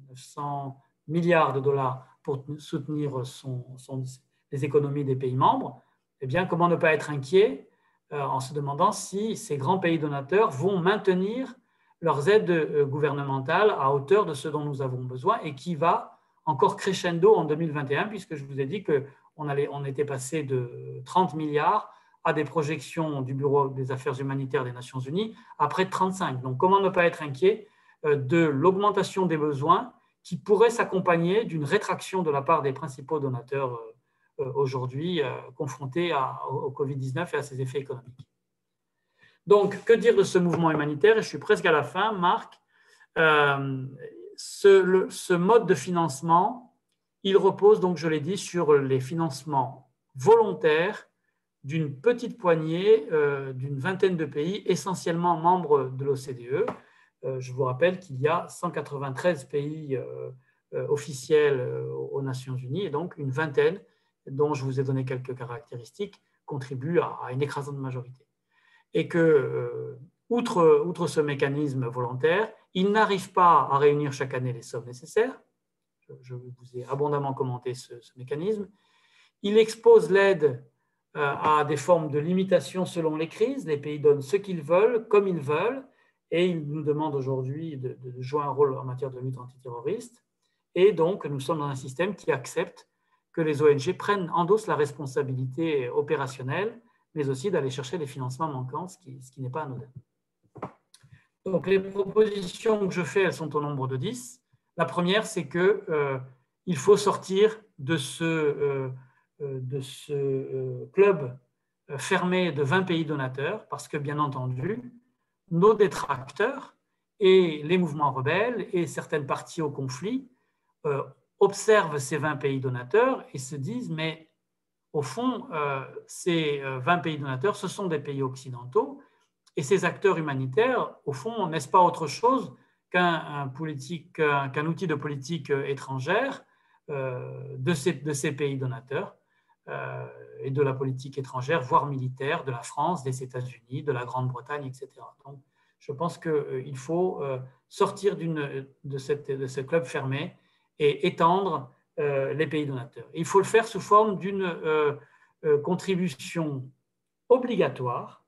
900 milliards de dollars pour soutenir les économies des pays membres, eh bien, comment ne pas être inquiet en se demandant si ces grands pays donateurs vont maintenir leurs aides gouvernementales à hauteur de ce dont nous avons besoin et qui va encore crescendo en 2021, puisque je vous ai dit qu'on était passé de 30 milliards à des projections du Bureau des Affaires humanitaires des Nations Unies à près de 35. Donc, comment ne pas être inquiet de l'augmentation des besoins qui pourrait s'accompagner d'une rétraction de la part des principaux donateurs aujourd'hui confrontés au Covid-19 et à ses effets économiques. Donc, que dire de ce mouvement humanitaire? Je suis presque à la fin, Marc. Ce mode de financement, il repose, donc je l'ai dit, sur les financements volontaires d'une petite poignée, d'une vingtaine de pays, essentiellement membres de l'OCDE. Je vous rappelle qu'il y a 193 pays officiels aux Nations Unies, et donc une vingtaine, dont je vous ai donné quelques caractéristiques, contribuent à une écrasante majorité. Et que, outre ce mécanisme volontaire, il n'arrive pas à réunir chaque année les sommes nécessaires. Je vous ai abondamment commenté ce mécanisme. Il expose l'aide à des formes de limitation selon les crises. Les pays donnent ce qu'ils veulent, comme ils veulent, et ils nous demandent aujourd'hui de jouer un rôle en matière de lutte antiterroriste. Et donc, nous sommes dans un système qui accepte que les ONG endossent la responsabilité opérationnelle, mais aussi d'aller chercher des financements manquants, ce qui n'est pas anodin. Donc, les propositions que je fais, elles sont au nombre de 10. La première, c'est qu'il faut sortir de ce club fermé de 20 pays donateurs, parce que, bien entendu, nos détracteurs et les mouvements rebelles et certaines parties au conflit observent ces 20 pays donateurs et se disent, mais au fond, ces 20 pays donateurs, ce sont des pays occidentaux, et ces acteurs humanitaires, au fond, n'est-ce pas autre chose qu'un outil de politique étrangère de ces pays donateurs et de la politique étrangère, voire militaire, de la France, des États-Unis, de la Grande-Bretagne, etc. Donc, je pense qu'il faut sortir de ce club fermé et étendre les pays donateurs. Il faut le faire sous forme d'une contribution obligatoire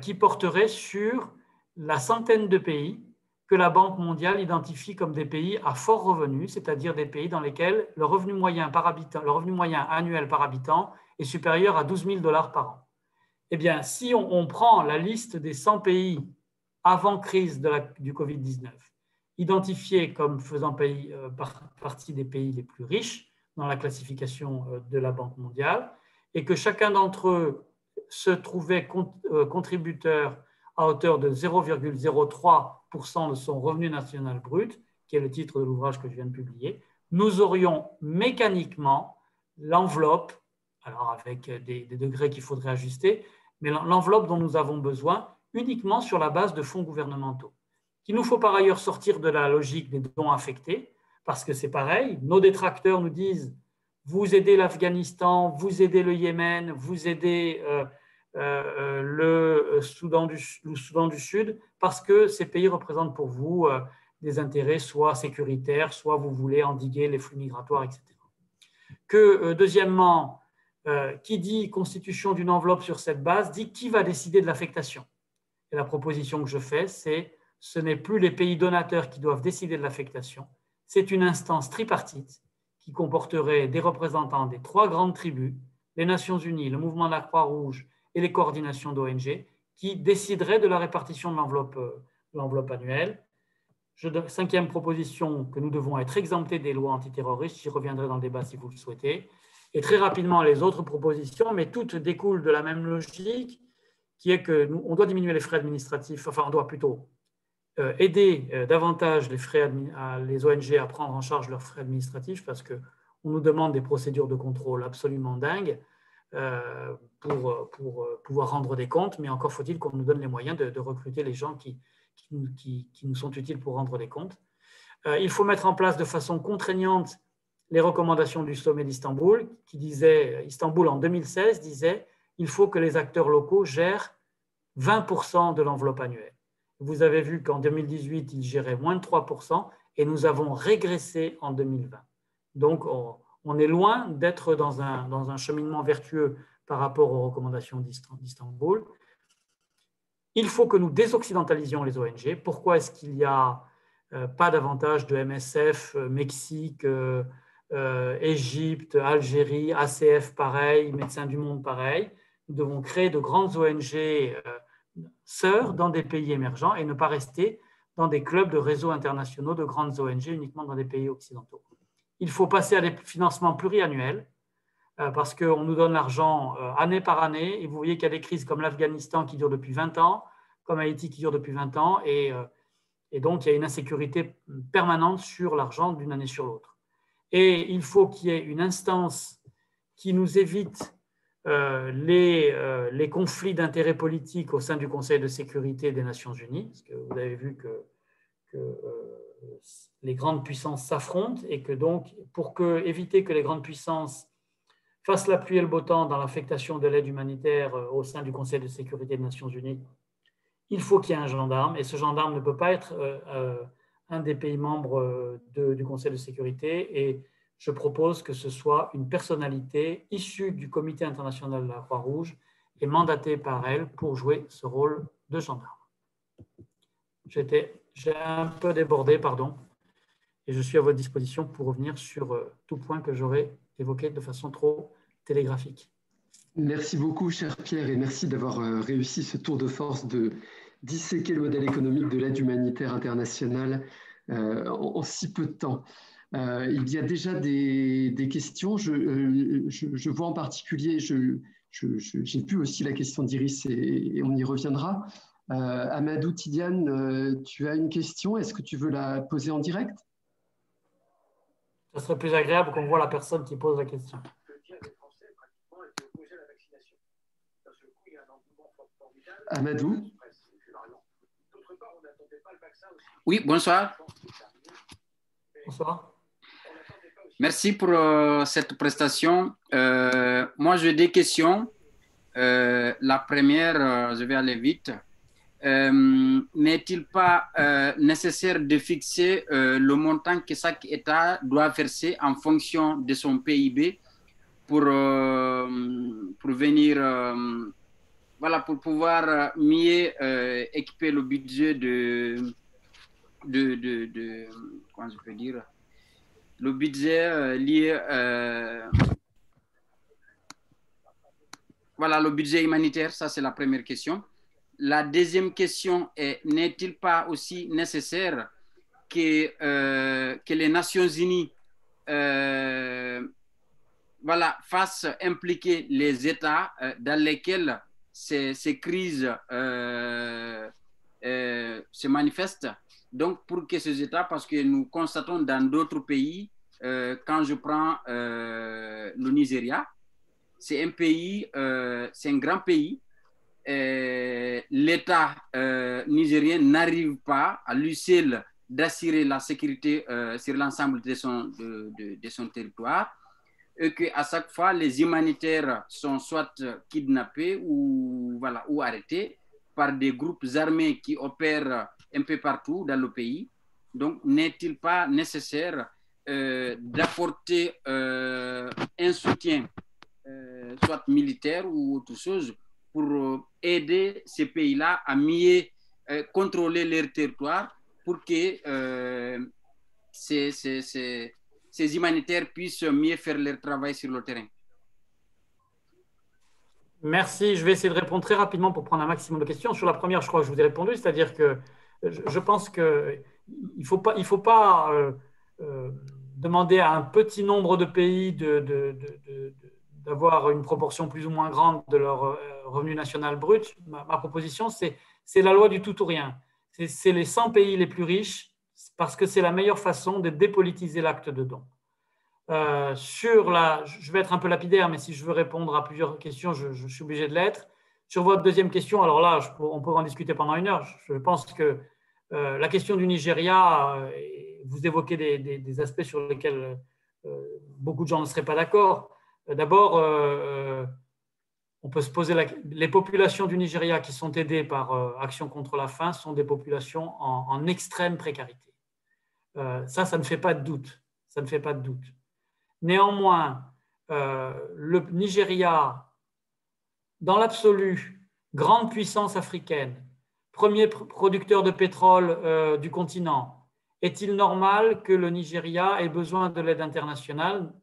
qui porterait sur la centaine de pays que la Banque mondiale identifie comme des pays à fort revenu, c'est-à-dire des pays dans lesquels le revenu moyen annuel par habitant est supérieur à 12 000 $ par an. Eh bien, si on prend la liste des 100 pays avant crise du Covid-19, identifiés comme faisant partie des pays les plus riches dans la classification de la Banque mondiale, et que chacun d'entre eux se trouvait contributeur à hauteur de 0,03% de son revenu national brut, qui est le titre de l'ouvrage que je viens de publier, nous aurions mécaniquement l'enveloppe, alors avec des degrés qu'il faudrait ajuster, mais l'enveloppe dont nous avons besoin uniquement sur la base de fonds gouvernementaux. Il nous faut par ailleurs sortir de la logique des dons affectés, parce que c'est pareil, nos détracteurs nous disent vous aidez l'Afghanistan, vous aidez le Yémen, vous aidez le Soudan du Sud, parce que ces pays représentent pour vous des intérêts soit sécuritaires, soit vous voulez endiguer les flux migratoires, etc. Deuxièmement, qui dit constitution d'une enveloppe sur cette base, dit qui va décider de l'affectation. Et la proposition que je fais, ce n'est plus les pays donateurs qui doivent décider de l'affectation, c'est une instance tripartite qui comporterait des représentants des 3 grandes tribus, les Nations Unies, le mouvement de la Croix-Rouge et les coordinations d'ONG, qui décideraient de la répartition de l'enveloppe annuelle. 5e proposition, que nous devons être exemptés des lois antiterroristes, j'y reviendrai dans le débat si vous le souhaitez. Et très rapidement, les autres propositions, mais toutes découlent de la même logique, qui est qu'on doit diminuer les frais administratifs, enfin on doit plutôt aider davantage les ONG à prendre en charge leurs frais administratifs, parce qu'on nous demande des procédures de contrôle absolument dingues pour pouvoir rendre des comptes, mais encore faut-il qu'on nous donne les moyens de recruter les gens qui nous sont utiles pour rendre des comptes. Il faut mettre en place de façon contraignante les recommandations du sommet d'Istanbul, qui disait, Istanbul en 2016 disait, il faut que les acteurs locaux gèrent 20% de l'enveloppe annuelle. Vous avez vu qu'en 2018, ils géraient moins de 3% et nous avons régressé en 2020. Donc, on est loin d'être dans un cheminement vertueux par rapport aux recommandations d'Istanbul. Il faut que nous désoccidentalisions les ONG. Pourquoi est-ce qu'il n'y a pas davantage de MSF, Mexique, Égypte, Algérie, ACF pareil, Médecins du Monde pareil? Nous devons créer de grandes ONG sœurs dans des pays émergents et ne pas rester dans des clubs de réseaux internationaux de grandes ONG uniquement dans des pays occidentaux. Il faut passer à des financements pluriannuels parce qu'on nous donne l'argent année par année et vous voyez qu'il y a des crises comme l'Afghanistan qui dure depuis 20 ans, comme Haïti qui dure depuis 20 ans et donc il y a une insécurité permanente sur l'argent d'une année sur l'autre. Et il faut qu'il y ait une instance qui nous évite les conflits d'intérêts politiques au sein du Conseil de sécurité des Nations Unies, parce que vous avez vu que les grandes puissances s'affrontent et que donc, pour éviter que les grandes puissances fassent la pluie et le beau temps dans l'affectation de l'aide humanitaire au sein du Conseil de sécurité des Nations Unies, il faut qu'il y ait un gendarme, et ce gendarme ne peut pas être un des pays membres du Conseil de sécurité, et je propose que ce soit une personnalité issue du Comité international de la Croix-Rouge et mandatée par elle pour jouer ce rôle de gendarme. J'ai un peu débordé, pardon, et je suis à votre disposition pour revenir sur tout point que j'aurais évoqué de façon trop télégraphique. Merci beaucoup, cher Pierre, et merci d'avoir réussi ce tour de force de disséquer le modèle économique de l'aide humanitaire internationale en si peu de temps. Il y a déjà des questions. Je vois en particulier, j'ai vu aussi la question d'Iris et on y reviendra. Amadou Tidiane, tu as une question. Est-ce que tu veux la poser en direct? Ça serait plus agréable qu'on voit la personne qui pose la question. Amadou? Oui, bonsoir. Bonsoir. Merci pour cette prestation. Moi, j'ai des questions. La première, je vais aller vite. N'est-il pas nécessaire de fixer le montant que chaque État doit verser en fonction de son PIB pour voilà, pour pouvoir mieux équiper le budget comment je peux dire, le budget lié, voilà, le budget humanitaire, ça c'est la première question. La deuxième question est, n'est-il pas aussi nécessaire que les Nations Unies voilà, fassent impliquer les États dans lesquels ces crises se manifestent? Donc, pour que ces États, parce que nous constatons dans d'autres pays, quand je prends le Nigeria, c'est un pays, c'est un grand pays. L'État nigérien n'arrive pas à lui seul d'assurer la sécurité sur l'ensemble de son territoire, et qu'à chaque fois, les humanitaires sont soit kidnappés ou, voilà, ou arrêtés par des groupes armés qui opèrent un peu partout dans le pays. Donc, n'est-il pas nécessaire d'apporter un soutien, soit militaire ou autre chose, pour aider ces pays-là à mieux contrôler leur territoire pour que ces humanitaires puissent mieux faire leur travail sur le terrain? Merci. Je vais essayer de répondre très rapidement pour prendre un maximum de questions. Sur la première, je crois que je vous ai répondu, c'est-à-dire que je pense qu'il ne faut pas demander à un petit nombre de pays d'avoir une proportion plus ou moins grande de leur revenu national brut. Ma proposition, c'est la loi du tout ou rien. C'est les 100 pays les plus riches, parce que c'est la meilleure façon de dépolitiser l'acte de don. Je vais être un peu lapidaire, mais si je veux répondre à plusieurs questions, je suis obligé de l'être. Sur votre deuxième question, alors là, on peut en discuter pendant une heure. Je pense que la question du Nigeria, vous évoquez des aspects sur lesquels beaucoup de gens ne seraient pas d'accord. D'abord, on peut se poser les populations du Nigeria qui sont aidées par Action contre la faim sont des populations en extrême précarité. Ça ne fait pas de doute. Ça ne fait pas de doute. Néanmoins, le Nigeria, dans l'absolu, grande puissance africaine, premier producteur de pétrole du continent, est-il normal que le Nigeria ait besoin de l'aide internationale?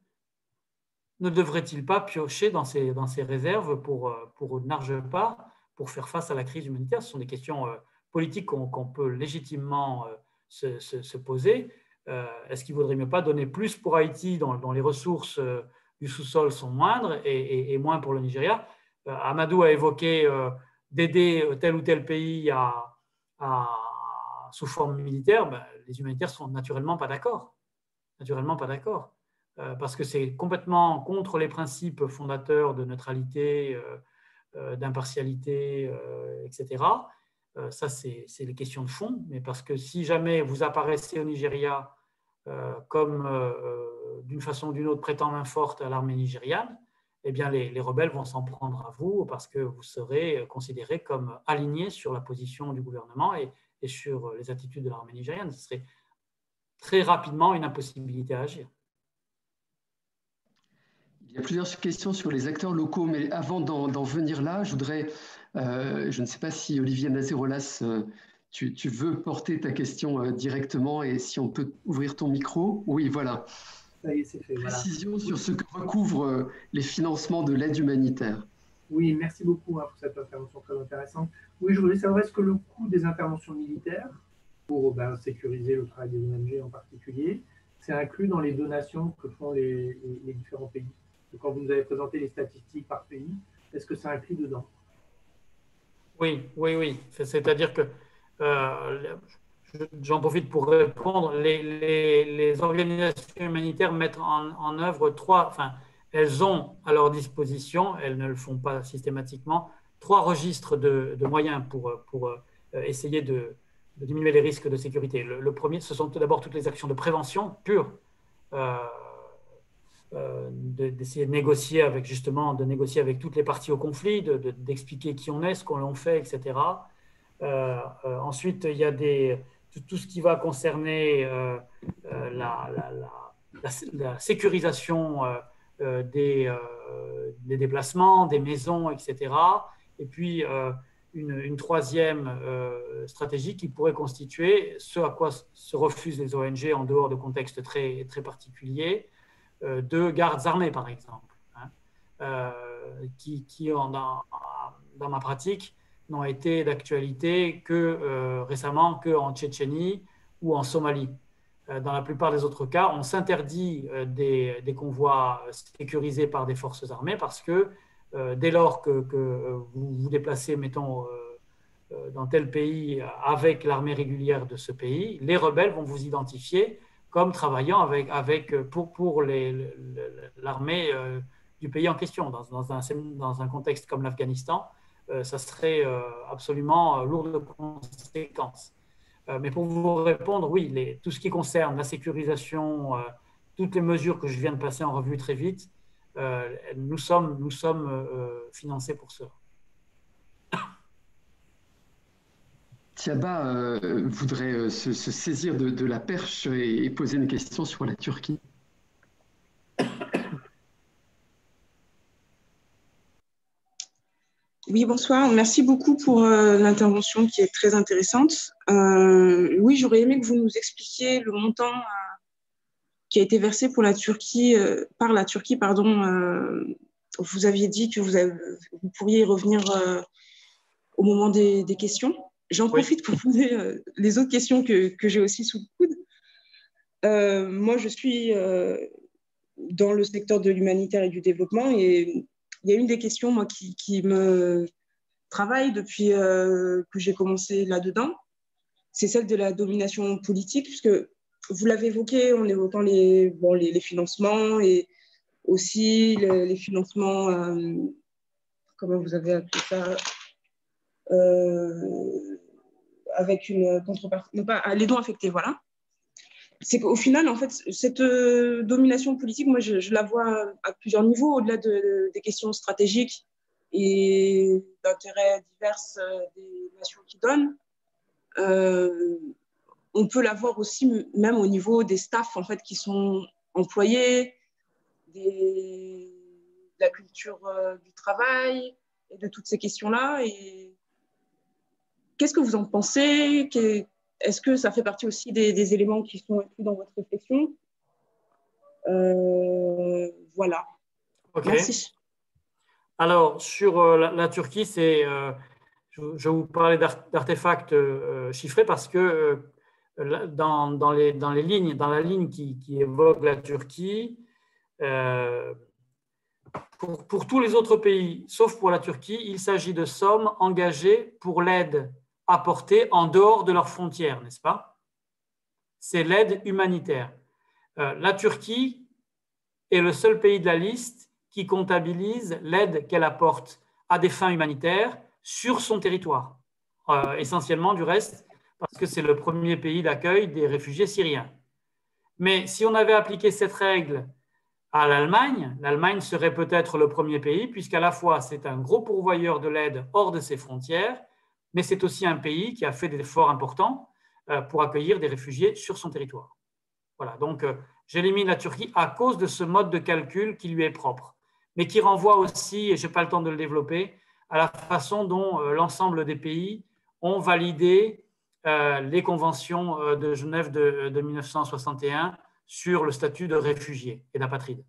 Ne devrait-il pas piocher dans ses réserves pour une large part pour faire face à la crise humanitaire? Ce sont des questions politiques qu'on peut légitimement se poser. Est-ce qu'il ne vaudrait mieux pas donner plus pour Haïti, dont les ressources du sous-sol sont moindres, et moins pour le Nigeria? Amadou a évoqué d'aider tel ou tel pays sous forme militaire. Les humanitaires ne sont naturellement pas d'accord. Naturellement pas d'accord. Parce que c'est complètement contre les principes fondateurs de neutralité, d'impartialité, etc. Ça, c'est les questions de fond. Mais parce que si jamais vous apparaissez au Nigeria comme, d'une façon ou d'une autre, prêtant main forte à l'armée nigériane, eh bien, les rebelles vont s'en prendre à vous parce que vous serez considérés comme alignés sur la position du gouvernement et sur les attitudes de l'armée nigériane. Ce serait très rapidement une impossibilité à agir. y a plusieurs questions sur les acteurs locaux, mais avant d'en venir là, je voudrais, je ne sais pas si Olivier Nazerolas, tu veux porter ta question directement et si on peut ouvrir ton micro. Oui, voilà. Ça y est, c'est fait. Précision voilà. sur ce que recouvrent les financements de l'aide humanitaire. Oui, merci beaucoup pour cette intervention très intéressante. Oui, je voulais savoir, est-ce que le coût des interventions militaires, pour sécuriser le travail des ONG en particulier, c'est inclus dans les donations que font les différents pays? Et quand vous nous avez présenté les statistiques par pays, est-ce que ça inclut dedans? Oui. C'est-à-dire que, j'en profite pour répondre, les organisations humanitaires mettent en œuvre elles ont à leur disposition, elles ne le font pas systématiquement, 3 registres de moyens pour essayer de diminuer les risques de sécurité. Le premier, ce sont tout d'abord toutes les actions de prévention pure, d'essayer de négocier avec toutes les parties au conflit, d'expliquer qui on est, ce qu'on fait, etc. Ensuite, il y a tout ce qui va concerner la sécurisation des déplacements, des maisons, etc. Et puis, une troisième stratégie qui pourrait constituer ce à quoi se refusent les ONG en dehors de contextes très, très particuliers, de gardes armés, par exemple, qui dans ma pratique, n'ont été d'actualité que récemment qu'en Tchétchénie ou en Somalie. Dans la plupart des autres cas, on s'interdit des convois sécurisés par des forces armées parce que dès lors que vous vous déplacez, mettons, dans tel pays avec l'armée régulière de ce pays, les rebelles vont vous identifier comme travaillant pour l'armée du pays en question. Dans un contexte comme l'Afghanistan, ça serait absolument lourd de conséquences. Mais pour vous répondre, oui, tout ce qui concerne la sécurisation, toutes les mesures que je viens de passer en revue très vite, nous sommes financés pour cela. Thiaba voudrait se saisir de la perche et poser une question sur la Turquie. Oui, bonsoir. Merci beaucoup pour l'intervention qui est très intéressante. Oui, j'aurais aimé que vous nous expliquiez le montant qui a été versé pour la Turquie, par la Turquie. Vous aviez dit que vous pourriez y revenir au moment des questions. J'en profite pour poser les autres questions que j'ai aussi sous le coude. Moi, je suis dans le secteur de l'humanitaire et du développement et il y a une des questions, moi, qui me travaille depuis que j'ai commencé là-dedans. C'est celle de la domination politique, puisque vous l'avez évoqué en évoquant les financements et aussi les financements, comment vous avez appelé ça, avec une contrepartie, non pas les dons affectés, voilà. C'est qu'au final, en fait, cette domination politique, moi, je la vois à plusieurs niveaux, au-delà des questions stratégiques et d'intérêts divers des nations qui donnent. On peut la voir aussi même au niveau des staffs, en fait, qui sont employés, de la culture du travail et de toutes ces questions-là. Et qu'est-ce que vous en pensez? Est-ce que ça fait partie aussi des éléments qui sont inclus dans votre réflexion? Voilà. Okay. Merci. Alors, sur la Turquie, je vais vous parler d'artefacts chiffrés parce que dans la ligne qui évoque la Turquie, pour tous les autres pays, sauf pour la Turquie, il s'agit de sommes engagées pour l'aide apportée en dehors de leurs frontières, n'est-ce pas? C'est l'aide humanitaire. La Turquie est le seul pays de la liste qui comptabilise l'aide qu'elle apporte à des fins humanitaires sur son territoire, essentiellement du reste, parce que c'est le premier pays d'accueil des réfugiés syriens. Mais si on avait appliqué cette règle à l'Allemagne, l'Allemagne serait peut-être le premier pays, puisqu'à la fois c'est un gros pourvoyeur de l'aide hors de ses frontières, mais c'est aussi un pays qui a fait des efforts importants pour accueillir des réfugiés sur son territoire. Voilà, donc j'élimine la Turquie à cause de ce mode de calcul qui lui est propre. mais qui renvoie aussi, et je n'ai pas le temps de le développer, à la façon dont l'ensemble des pays ont validé les conventions de Genève de 1961 sur le statut de réfugié et d'apatride.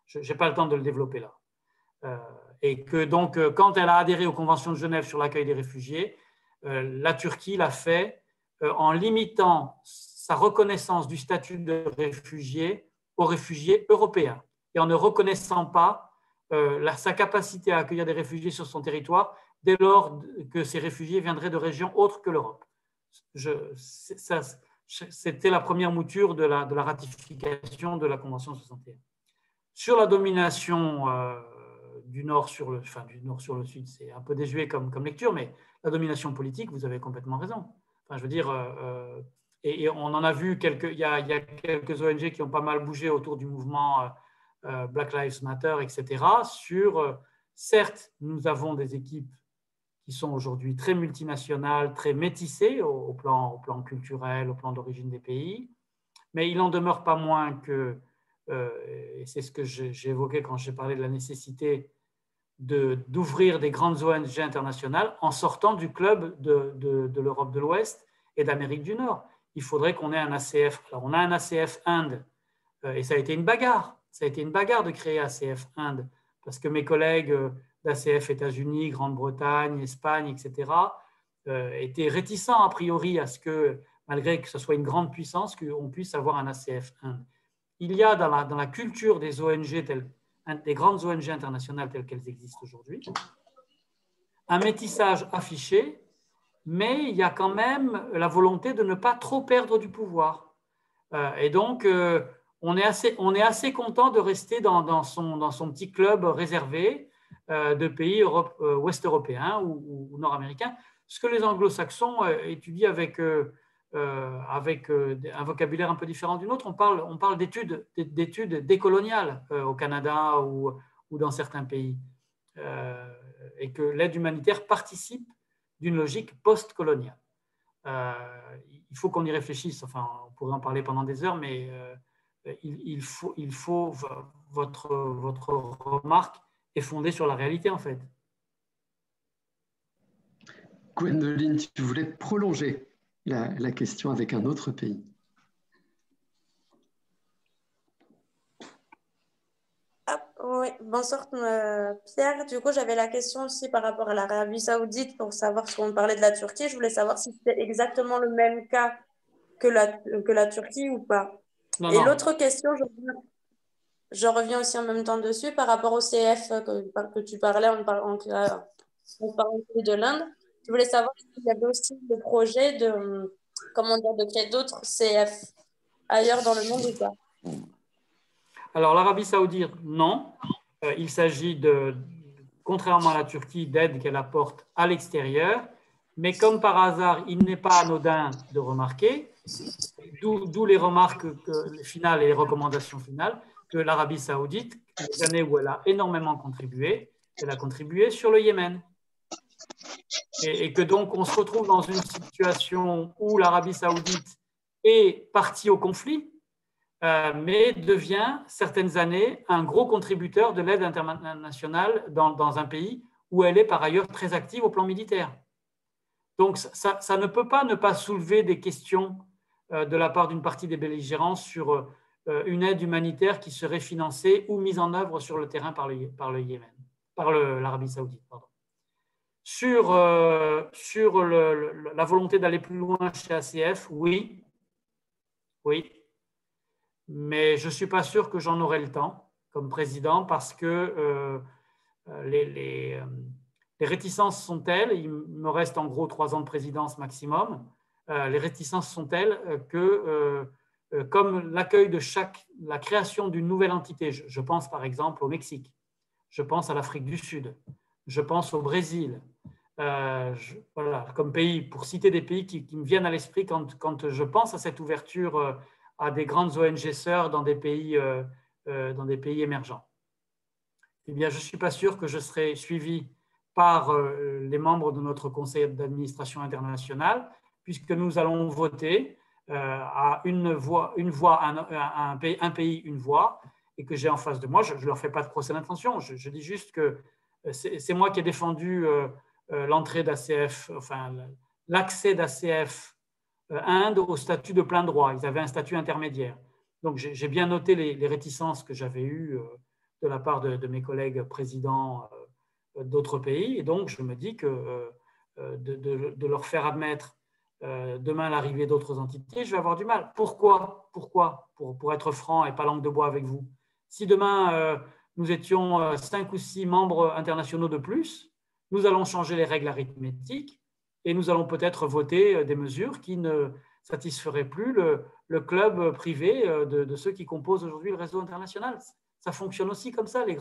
Je n'ai pas le temps de le développer là. Et que donc, quand elle a adhéré aux conventions de Genève sur l'accueil des réfugiés, la Turquie l'a fait en limitant sa reconnaissance du statut de réfugié aux réfugiés européens et en ne reconnaissant pas sa capacité à accueillir des réfugiés sur son territoire dès lors que ces réfugiés viendraient de régions autres que l'Europe. C'était la première mouture de la ratification de la Convention 61. Sur la domination du nord sur le sud, c'est un peu désuet comme lecture, mais la domination politique, vous avez complètement raison. Enfin, je veux dire, et on en a vu il y a quelques ONG qui ont pas mal bougé autour du mouvement Black Lives Matter, etc. Certes, nous avons des équipes qui sont aujourd'hui très multinationales, très métissées au plan culturel, au plan d'origine des pays, mais il n'en demeure pas moins que, et c'est ce que j'ai évoqué quand j'ai parlé de la nécessité d'ouvrir des grandes ONG internationales en sortant du club de l'Europe de l'Ouest et d'Amérique du Nord. Il faudrait qu'on ait un ACF. Alors, on a un ACF Inde, et ça a été une bagarre. Ça a été une bagarre de créer ACF Inde, parce que mes collègues d'ACF États-Unis, Grande-Bretagne, Espagne, etc., étaient réticents a priori à ce que, malgré que ce soit une grande puissance, qu'on puisse avoir un ACF Inde. Il y a dans la culture des ONG, des grandes ONG internationales telles qu'elles existent aujourd'hui, un métissage affiché, mais il y a quand même la volonté de ne pas trop perdre du pouvoir. Et donc, on est assez content de rester dans son petit club réservé de pays ouest-européens ou nord-américains, ce que les anglo-saxons étudient avec un vocabulaire un peu différent du nôtre. On parle d'études décoloniales au Canada ou dans certains pays, et que l'aide humanitaire participe d'une logique post-coloniale. Il faut qu'on y réfléchisse, enfin, on pourrait en parler pendant des heures, mais votre remarque est fondée sur la réalité, en fait. Gwendoline, tu voulais prolonger la question avec un autre pays. Oui, bonsoir Pierre. Du coup, j'avais la question aussi par rapport à l'Arabie Saoudite pour savoir si on parlait de la Turquie. Je voulais savoir si c'était exactement le même cas que la Turquie ou pas. Et l'autre question, je reviens aussi en même temps dessus par rapport au CF que tu parlais, on parle de l'Inde. Je voulais savoir s'il y avait aussi le projet de créer d'autres CF ailleurs dans le monde ou pas. Alors, l'Arabie Saoudite, non. Il s'agit, contrairement à la Turquie, d'aides qu'elle apporte à l'extérieur. Mais comme par hasard, il n'est pas anodin de remarquer, d'où les remarques finales et les recommandations finales, que l'Arabie Saoudite, les années où elle a énormément contribué, elle a contribué sur le Yémen. Et que donc, on se retrouve dans une situation où l'Arabie Saoudite est partie au conflit, mais devient, certaines années, un gros contributeur de l'aide internationale dans un pays où elle est par ailleurs très active au plan militaire. Donc, ça ne peut pas ne pas soulever des questions de la part d'une partie des belligérants sur une aide humanitaire qui serait financée ou mise en œuvre sur le terrain par l'Arabie Saoudite. Pardon. Sur la volonté d'aller plus loin chez ACF, oui. Mais je ne suis pas sûr que j'en aurai le temps comme président parce que les réticences sont telles, il me reste en gros 3 ans de présidence maximum, les réticences sont telles que comme l'accueil la création d'une nouvelle entité, je pense par exemple au Mexique, je pense à l'Afrique du Sud, je pense au Brésil, voilà, comme pays, pour citer des pays qui me viennent à l'esprit quand je pense à cette ouverture à des grandes ONG sœurs dans des pays émergents. Eh bien, je ne suis pas sûr que je serai suivi par les membres de notre conseil d'administration internationale, puisque nous allons voter à un pays, une voix, et et que j'ai en face de moi, je ne leur fais pas de procès d'intention. Je dis juste que c'est moi qui ai défendu l'entrée d'ACF, enfin l'accès d'ACF Inde au statut de plein droit. Ils avaient un statut intermédiaire. Donc j'ai bien noté les réticences que j'avais eues de la part de mes collègues présidents d'autres pays. Et donc je me dis que de leur faire admettre demain l'arrivée d'autres entités, je vais avoir du mal. Pourquoi? Pour être franc et pas langue de bois avec vous. Si demain nous étions 5 ou 6 membres internationaux de plus, nous allons changer les règles arithmétiques et nous allons peut-être voter des mesures qui ne satisferaient plus le club privé de ceux qui composent aujourd'hui le réseau international. Ça fonctionne aussi comme ça, les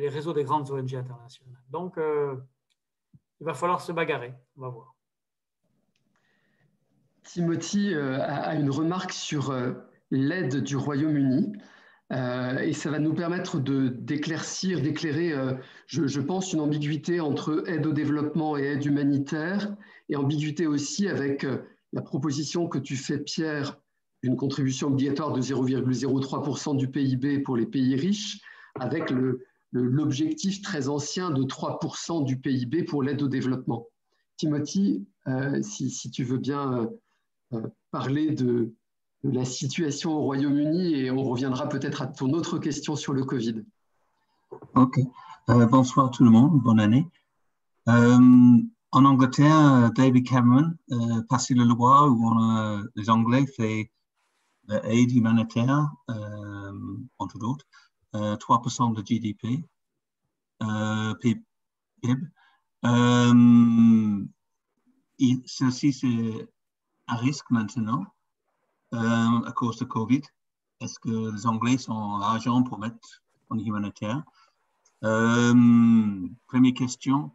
réseaux des grandes ONG internationales. Donc, il va falloir se bagarrer. On va voir. Timothy a une remarque sur l'aide du Royaume-Uni. Et ça va nous permettre d'éclairer, je pense, une ambiguïté entre aide au développement et aide humanitaire, et ambiguïté aussi avec la proposition que tu fais, Pierre, d'une contribution obligatoire de 0,03% du PIB pour les pays riches, avec l'objectif très ancien de 3% du PIB pour l'aide au développement. Timothy, si tu veux bien parler de la situation au Royaume-Uni et on reviendra peut-être à ton autre question sur le Covid. Ok. Bonsoir tout le monde, bonne année. En Angleterre, David Cameron passé la loi où les Anglais font aide humanitaire, entre d'autres, 3% de GDP, PIB. Ceci, c'est à risque maintenant. À cause de Covid. Est-ce que les Anglais ont l'argent pour mettre en humanitaire? Première question.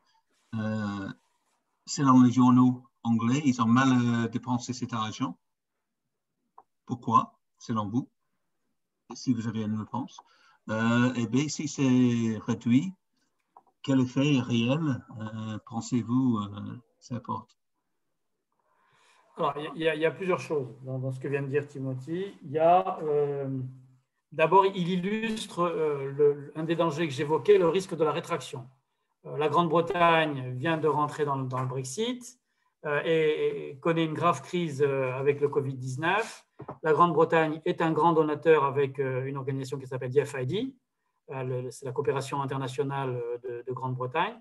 Selon les journaux anglais, ils ont mal dépensé cet argent. Pourquoi, selon vous? Si vous avez une réponse. Et bien, si c'est réduit, quel effet réel pensez-vous ça apporte? Alors, il y a plusieurs choses dans ce que vient de dire Timothy. Il y a, d'abord, il illustre un des dangers que j'évoquais, le risque de la rétraction. La Grande-Bretagne vient de rentrer dans le Brexit et connaît une grave crise avec le Covid-19. La Grande-Bretagne est un grand donateur avec une organisation qui s'appelle DFID, c'est la coopération internationale de Grande-Bretagne.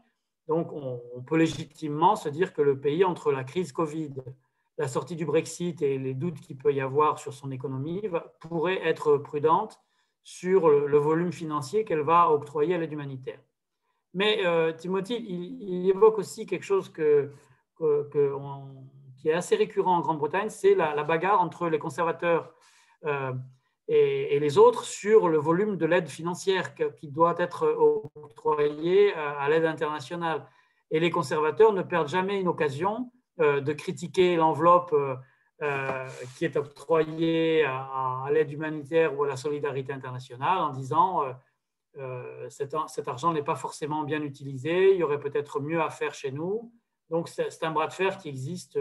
Donc, on peut légitimement se dire que le pays, entre la crise Covid, la sortie du Brexit et les doutes qu'il peut y avoir sur son économie, pourrait être prudente sur le volume financier qu'elle va octroyer à l'aide humanitaire. Mais Timothy, il évoque aussi quelque chose qui est assez récurrent en Grande-Bretagne, c'est la bagarre entre les conservateurs et les autres sur le volume de l'aide financière qui doit être octroyée à l'aide internationale. Et les conservateurs ne perdent jamais une occasion de critiquer l'enveloppe qui est octroyée à l'aide humanitaire ou à la solidarité internationale en disant cet argent n'est pas forcément bien utilisé, il y aurait peut-être mieux à faire chez nous. Donc, c'est un bras de fer qui existe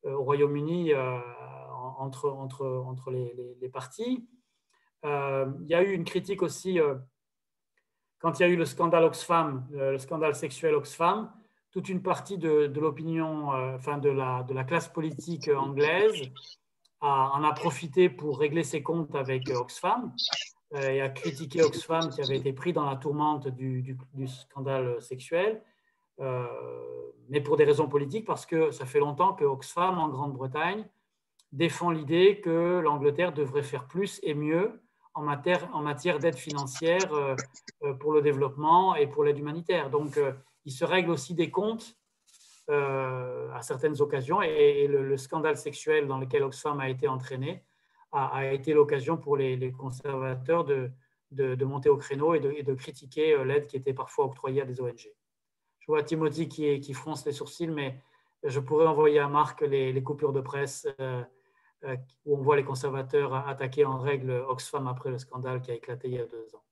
au Royaume-Uni entre les partis. Il y a eu une critique aussi quand il y a eu le scandale Oxfam, le scandale sexuel Oxfam. Toute une partie de l'opinion, de la classe politique anglaise en a profité pour régler ses comptes avec Oxfam et a critiqué Oxfam qui avait été pris dans la tourmente du scandale sexuel, mais pour des raisons politiques, parce que ça fait longtemps que Oxfam en Grande-Bretagne défend l'idée que l'Angleterre devrait faire plus et mieux en matière d'aide financière pour le développement et pour l'aide humanitaire. Donc, il se règle aussi des comptes à certaines occasions et le scandale sexuel dans lequel Oxfam a été entraîné a été l'occasion pour les conservateurs de monter au créneau et de critiquer l'aide qui était parfois octroyée à des ONG. Je vois Timothy qui fronce les sourcils, mais je pourrais envoyer à Marc les coupures de presse où on voit les conservateurs attaquer en règle Oxfam après le scandale qui a éclaté il y a 2 ans.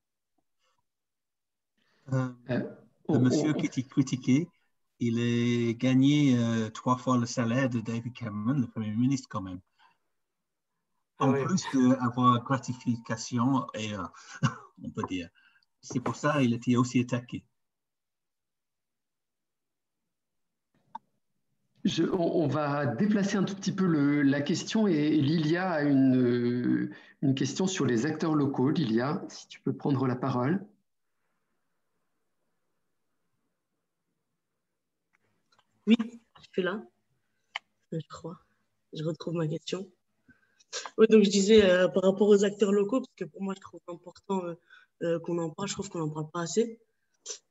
Le monsieur qui était critiqué, il a gagné 3 fois le salaire de David Cameron, le Premier ministre quand même. En plus d'avoir gratification, et, on peut dire. C'est pour ça qu'il était aussi attaqué. On va déplacer un tout petit peu la question et Lilia a une question sur les acteurs locaux. Lilia, si tu peux prendre la parole. Oui, je suis là, je crois. Je retrouve ma question. Oui, donc je disais par rapport aux acteurs locaux, parce que pour moi, je trouve important qu'on en parle, je trouve qu'on n'en parle pas assez.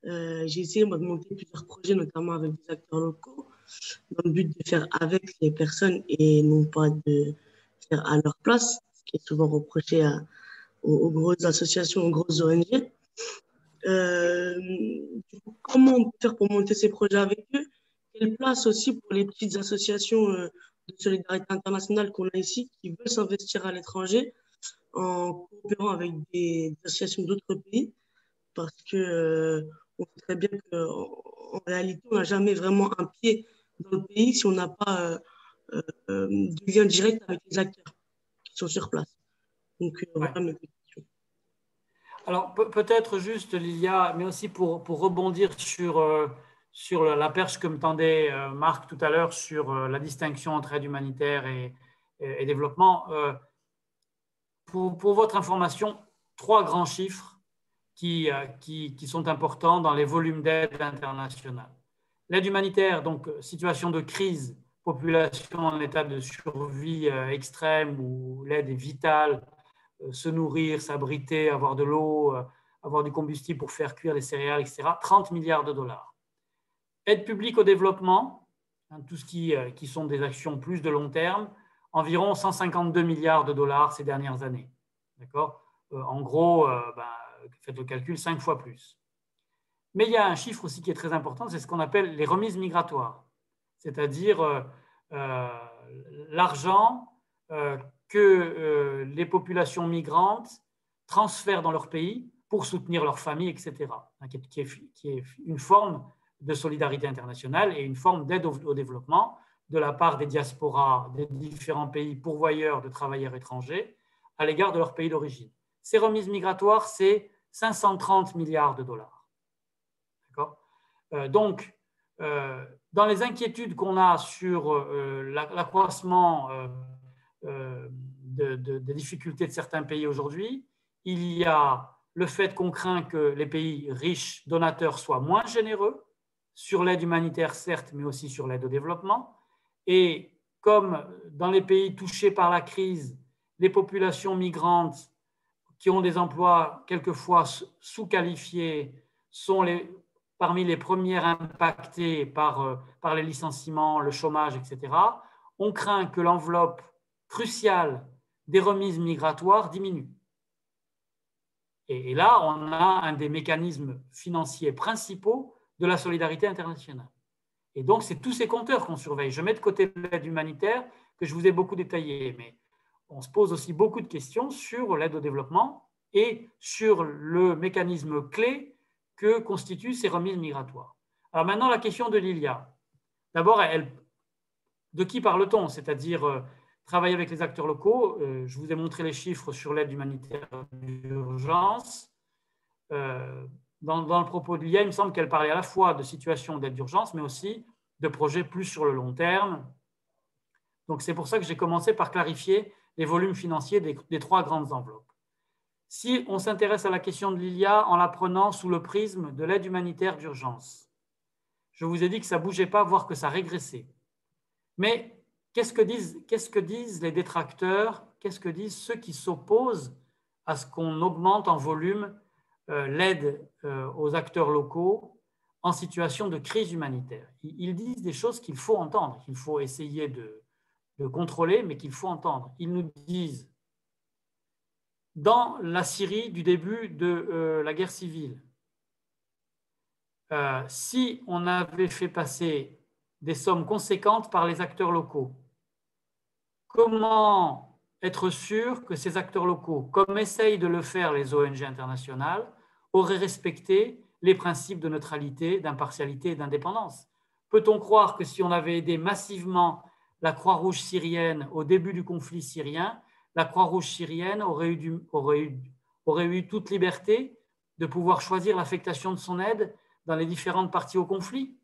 J'ai essayé moi, de monter plusieurs projets, notamment avec des acteurs locaux, dans le but de faire avec les personnes et non pas de faire à leur place, ce qui est souvent reproché aux grosses associations, aux grosses ONG. Comment on peut faire pour monter ces projets avec eux? Quelle place aussi pour les petites associations de solidarité internationale qu'on a ici, qui veulent s'investir à l'étranger en coopérant avec des associations d'autres pays, parce que on sait très bien qu'en réalité, on n'a jamais vraiment un pied dans le pays si on n'a pas de lien direct avec les acteurs qui sont sur place. Donc, voilà mes questions. Alors, peut-être juste, Lilia, mais aussi pour rebondir sur la perche que me tendait Marc tout à l'heure sur la distinction entre aide humanitaire et développement. Pour votre information, 3 grands chiffres qui sont importants dans les volumes d'aide internationale. L'aide humanitaire, donc situation de crise, population en état de survie extrême où l'aide est vitale, se nourrir, s'abriter, avoir de l'eau, avoir du combustible pour faire cuire les céréales, etc. 30 milliards de dollars. Aide publique au développement, tout ce qui sont des actions plus de long terme, environ 152 milliards de dollars ces dernières années. D'accord ? En gros, faites le calcul, 5 fois plus. Mais il y a un chiffre aussi qui est très important, c'est ce qu'on appelle les remises migratoires, c'est-à-dire l'argent que les populations migrantes transfèrent dans leur pays pour soutenir leur famille, etc., qui est une forme de solidarité internationale et une forme d'aide au développement de la part des diasporas des différents pays pourvoyeurs de travailleurs étrangers à l'égard de leur pays d'origine. Ces remises migratoires, c'est 530 milliards de dollars. D'accord ? Donc, dans les inquiétudes qu'on a sur l'accroissement des difficultés de certains pays aujourd'hui, il y a le fait qu'on craint que les pays riches donateurs soient moins généreux sur l'aide humanitaire, certes, mais aussi sur l'aide au développement. Et comme dans les pays touchés par la crise, les populations migrantes qui ont des emplois quelquefois sous-qualifiés sont parmi les premières impactées par les licenciements, le chômage, etc., on craint que l'enveloppe cruciale des remises migratoires diminue. Et là, on a un des mécanismes financiers principaux de la solidarité internationale. Et donc, c'est tous ces compteurs qu'on surveille. Je mets de côté l'aide humanitaire, que je vous ai beaucoup détaillé, mais on se pose aussi beaucoup de questions sur l'aide au développement et sur le mécanisme clé que constituent ces remises migratoires. Alors maintenant, la question de Lilia. D'abord, de qui parle-t-on? C'est-à-dire travailler avec les acteurs locaux. Je vous ai montré les chiffres sur l'aide humanitaire d'urgence. Dans le propos de Lilia, il me semble qu'elle parlait à la fois de situations d'aide d'urgence, mais aussi de projets plus sur le long terme. Donc, c'est pour ça que j'ai commencé par clarifier les volumes financiers des 3 grandes enveloppes. Si on s'intéresse à la question de Lilia en la prenant sous le prisme de l'aide humanitaire d'urgence, je vous ai dit que ça ne bougeait pas, voire que ça régressait. Mais qu'est-ce que disent les détracteurs? Qu'est-ce que disent ceux qui s'opposent à ce qu'on augmente en volume l'aide aux acteurs locaux en situation de crise humanitaire? Ils disent des choses qu'il faut entendre, qu'il faut essayer de contrôler, mais qu'il faut entendre. Ils nous disent, dans la Syrie du début de la guerre civile, si on avait fait passer des sommes conséquentes par les acteurs locaux, comment être sûr que ces acteurs locaux, comme essayent de le faire les ONG internationales, auraient respecté les principes de neutralité, d'impartialité et d'indépendance? Peut-on croire que si on avait aidé massivement la Croix-Rouge syrienne au début du conflit syrien, la Croix-Rouge syrienne aurait eu toute liberté de pouvoir choisir l'affectation de son aide dans les différentes parties au conflit.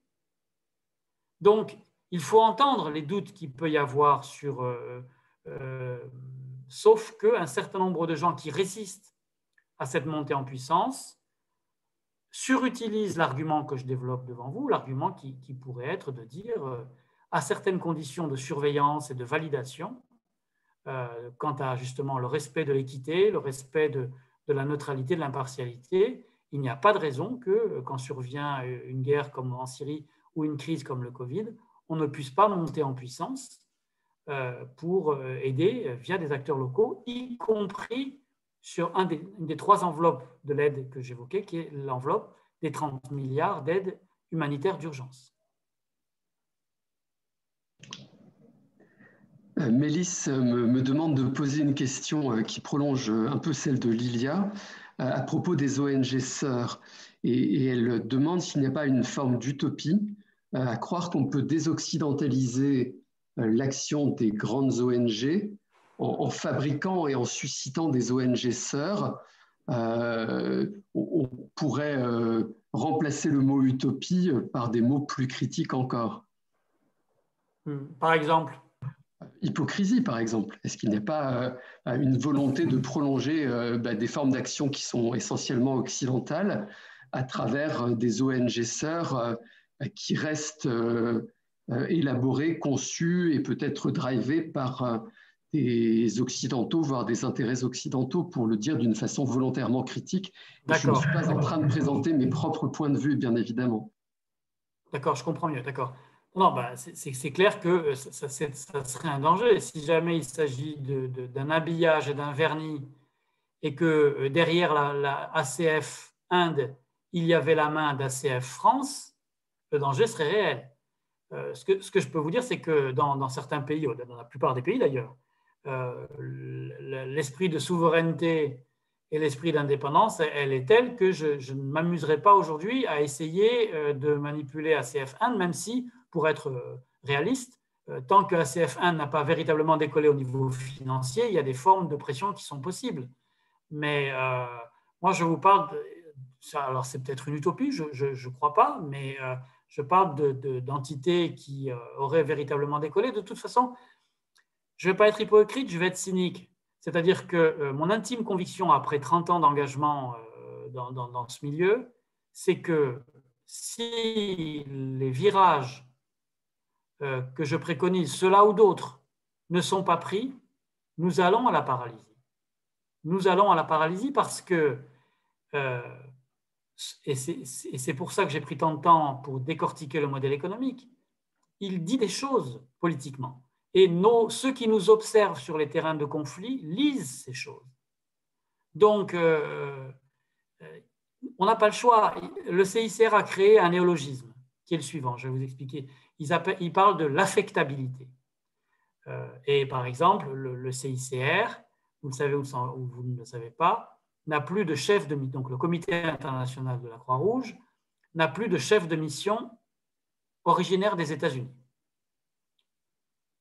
Donc, il faut entendre les doutes qu'il peut y avoir sur... sauf qu'un certain nombre de gens qui résistent à cette montée en puissance surutilisent l'argument que je développe devant vous, l'argument qui pourrait être de dire, à certaines conditions de surveillance et de validation, quant à justement le respect de l'équité, le respect de la neutralité, de l'impartialité, il n'y a pas de raison que, quand survient une guerre comme en Syrie ou une crise comme le Covid, on ne puisse pas monter en puissance pour aider via des acteurs locaux, y compris sur une des 3 enveloppes de l'aide que j'évoquais, qui est l'enveloppe des 30 milliards d'aide humanitaire d'urgence. Mélisse me demande de poser une question qui prolonge un peu celle de Lilia à propos des ONG sœurs. Et elle demande s'il n'y a pas une forme d'utopie à croire qu'on peut désoccidentaliser l'action des grandes ONG en fabriquant et en suscitant des ONG sœurs. On pourrait remplacer le mot utopie par des mots plus critiques encore. Par exemple? Hypocrisie, par exemple. Est-ce qu'il n'y a pas une volonté de prolonger des formes d'action qui sont essentiellement occidentales à travers des ONG sœurs qui restent élaborées, conçues et peut-être drivées par des occidentaux, voire des intérêts occidentaux, pour le dire d'une façon volontairement critique. Je ne suis pas en train de présenter mes propres points de vue, bien évidemment. D'accord, je comprends mieux, d'accord. Non, c'est clair que ça serait un danger. Si jamais il s'agit d'un habillage et d'un vernis et que derrière la ACF Inde, il y avait la main d'ACF France, le danger serait réel. Ce que je peux vous dire, c'est que dans certains pays, dans la plupart des pays d'ailleurs, l'esprit de souveraineté et l'esprit d'indépendance, elle est telle que je ne m'amuserai pas aujourd'hui à essayer de manipuler ACF Inde, même si, pour être réaliste, tant que ACF Inde n'a pas véritablement décollé au niveau financier, il y a des formes de pression qui sont possibles. Mais moi, je vous parle, alors c'est peut-être une utopie, je ne crois pas, mais je parle d'entités qui auraient véritablement décollé. De toute façon, je ne vais pas être hypocrite, je vais être cynique. C'est-à-dire que mon intime conviction, après 30 ans d'engagement dans ce milieu, c'est que si les virages que je préconise, ceux-là ou d'autres, ne sont pas pris, nous allons à la paralysie. Nous allons à la paralysie parce que, et c'est pour ça que j'ai pris tant de temps pour décortiquer le modèle économique, il dit des choses politiquement. Et ceux qui nous observent sur les terrains de conflit lisent ces choses. Donc, on n'a pas le choix. Le CICR a créé un néologisme, qui est le suivant, je vais vous expliquer. Il parle de l'affectabilité. Et par exemple, le CICR, vous le savez ou vous ne le savez pas, n'a plus de chef de mission. Donc, le Comité international de la Croix-Rouge n'a plus de chef de mission originaire des États-Unis.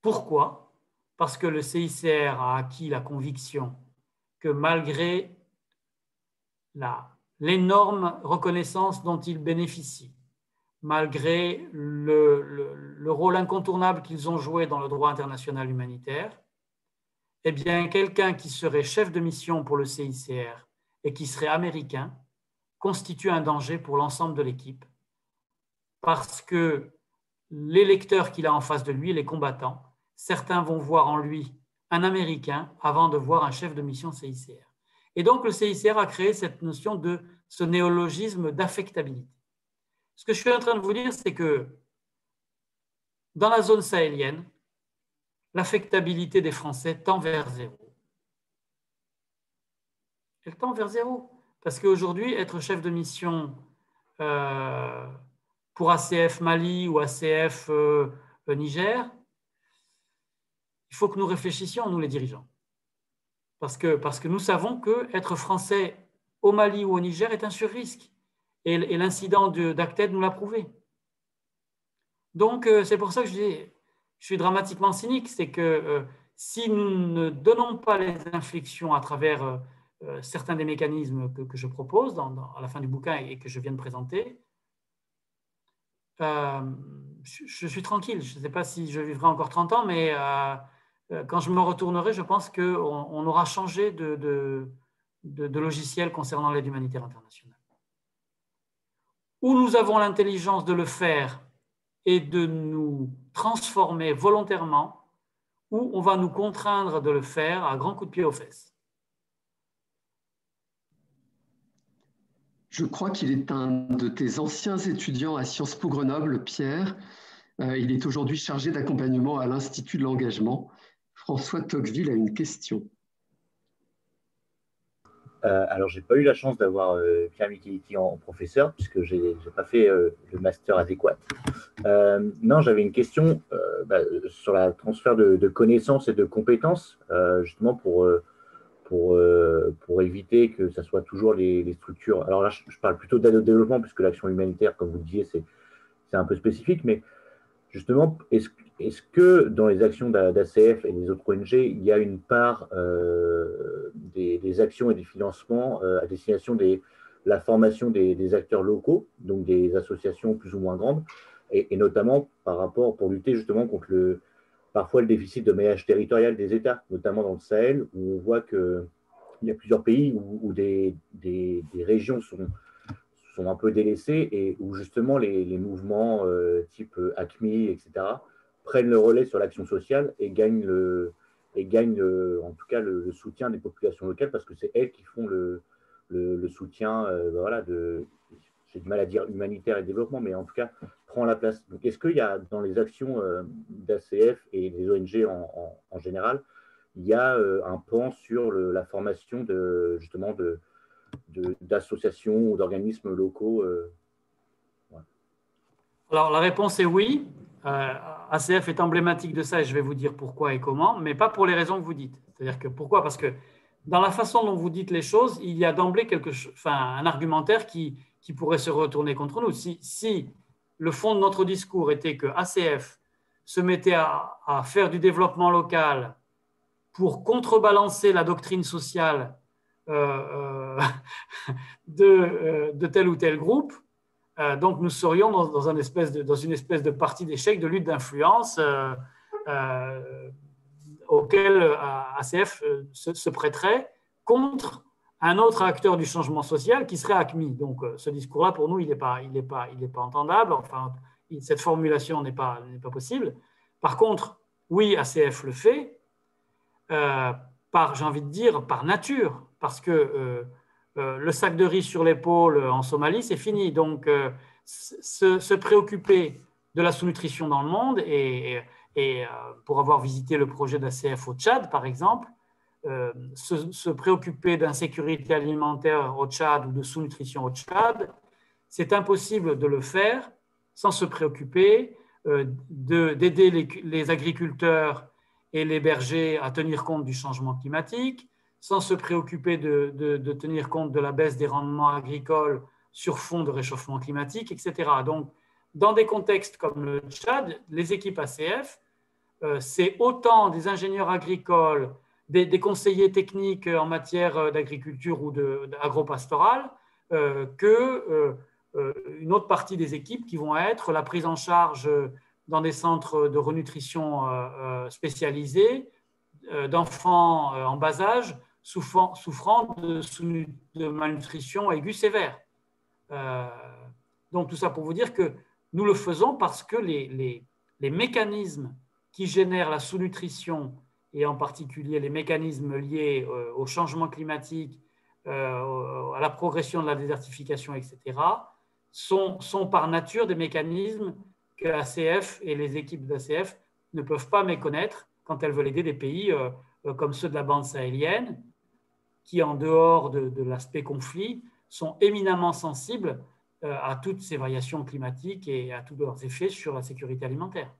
Pourquoi? Parce que le CICR a acquis la conviction que malgré l'énorme reconnaissance dont ils bénéficient, malgré le rôle incontournable qu'ils ont joué dans le droit international humanitaire, eh bien, quelqu'un qui serait chef de mission pour le CICR et qui serait américain constitue un danger pour l'ensemble de l'équipe parce que les lecteurs qu'il a en face de lui, les combattants, certains vont voir en lui un Américain avant de voir un chef de mission CICR. Et donc, le CICR a créé cette notion de ce néologisme d'affectabilité. Ce que je suis en train de vous dire, c'est que dans la zone sahélienne, l'affectabilité des Français tend vers zéro. Elle tend vers zéro. Parce qu'aujourd'hui, être chef de mission pour ACF Mali ou ACF Niger, il faut que nous réfléchissions, nous les dirigeants. Parce que nous savons qu'être français au Mali ou au Niger est un surrisque. Et l'incident d'Acted nous l'a prouvé. Donc, c'est pour ça que je suis dramatiquement cynique. C'est que si nous ne donnons pas les inflexions à travers certains des mécanismes que je propose à la fin du bouquin et que je viens de présenter, je suis tranquille. Je ne sais pas si je vivrai encore 30 ans, mais quand je me retournerai, je pense qu'on aura changé de logiciel concernant l'aide humanitaire internationale. Où nous avons l'intelligence de le faire et de nous transformer volontairement, ou on va nous contraindre de le faire à grands coups de pied aux fesses. Je crois qu'il est un de tes anciens étudiants à Sciences Po Grenoble, Pierre. Il est aujourd'hui chargé d'accompagnement à l'Institut de l'engagement. François Tocqueville a une question. Alors, je n'ai pas eu la chance d'avoir Pierre Micheliti en professeur, puisque je n'ai pas fait le master adéquat. Non, j'avais une question sur le transfert de connaissances et de compétences, justement pour éviter que ce soit toujours les structures. Alors là, je parle plutôt d'aide au développement, puisque l'action humanitaire, comme vous le disiez, c'est un peu spécifique, mais justement, est-ce que dans les actions d'ACF et des autres ONG, il y a une part des actions et des financements à destination de la formation des acteurs locaux, donc des associations plus ou moins grandes, et notamment par rapport pour lutter justement contre parfois le déficit de maillage territorial des États, notamment dans le Sahel, où on voit qu'il y a plusieurs pays où des régions sont un peu délaissées et où justement les mouvements type ACMI, etc., prennent le relais sur l'action sociale et gagnent en tout cas le soutien des populations locales, parce que c'est elles qui font le soutien, voilà, j'ai du mal à dire humanitaire et développement, mais en tout cas prend la place. Donc est-ce qu'il y a dans les actions d'ACF et des ONG en général, il y a un pan sur la formation justement d'associations ou d'organismes locaux ouais. Alors la réponse est oui. ACF est emblématique de ça et je vais vous dire pourquoi et comment, mais pas pour les raisons que vous dites. C'est-à-dire que pourquoi? Parce que dans la façon dont vous dites les choses, il y a d'emblée un argumentaire qui pourrait se retourner contre nous. Si le fond de notre discours était que ACF se mettait à faire du développement local pour contrebalancer la doctrine sociale de tel ou tel groupe, donc nous serions dans une espèce de partie d'échec de lutte d'influence auquel ACF se prêterait contre un autre acteur du changement social qui serait ACMI. Donc ce discours-là, pour nous, il n'est pas entendable. Enfin, cette formulation n'est pas possible. Par contre, oui, ACF le fait, j'ai envie de dire, par nature, parce que le sac de riz sur l'épaule en Somalie, c'est fini. Donc, se préoccuper de la sous-nutrition dans le monde, et pour avoir visité le projet d'ACF au Tchad, par exemple, se préoccuper d'insécurité alimentaire au Tchad ou de sous-nutrition au Tchad, c'est impossible de le faire sans se préoccuper d'aider les agriculteurs et les bergers à tenir compte du changement climatique, sans se préoccuper de tenir compte de la baisse des rendements agricoles sur fond de réchauffement climatique, etc. Donc, dans des contextes comme le Tchad, les équipes ACF, c'est autant des ingénieurs agricoles, des conseillers techniques en matière d'agriculture ou d'agro-pastorale, qu'une autre partie des équipes qui vont être la prise en charge dans des centres de renutrition spécialisés d'enfants en bas âge souffrant de malnutrition aiguë sévère. Donc tout ça pour vous dire que nous le faisons parce que les mécanismes qui génèrent la sous-nutrition, et en particulier les mécanismes liés au changement climatique, à la progression de la désertification, etc., sont par nature des mécanismes que ACF et les équipes d'ACF ne peuvent pas méconnaître quand elles veulent aider des pays comme ceux de la bande sahélienne, qui, en dehors de l'aspect conflit, sont éminemment sensibles à toutes ces variations climatiques et à tous leurs effets sur la sécurité alimentaire.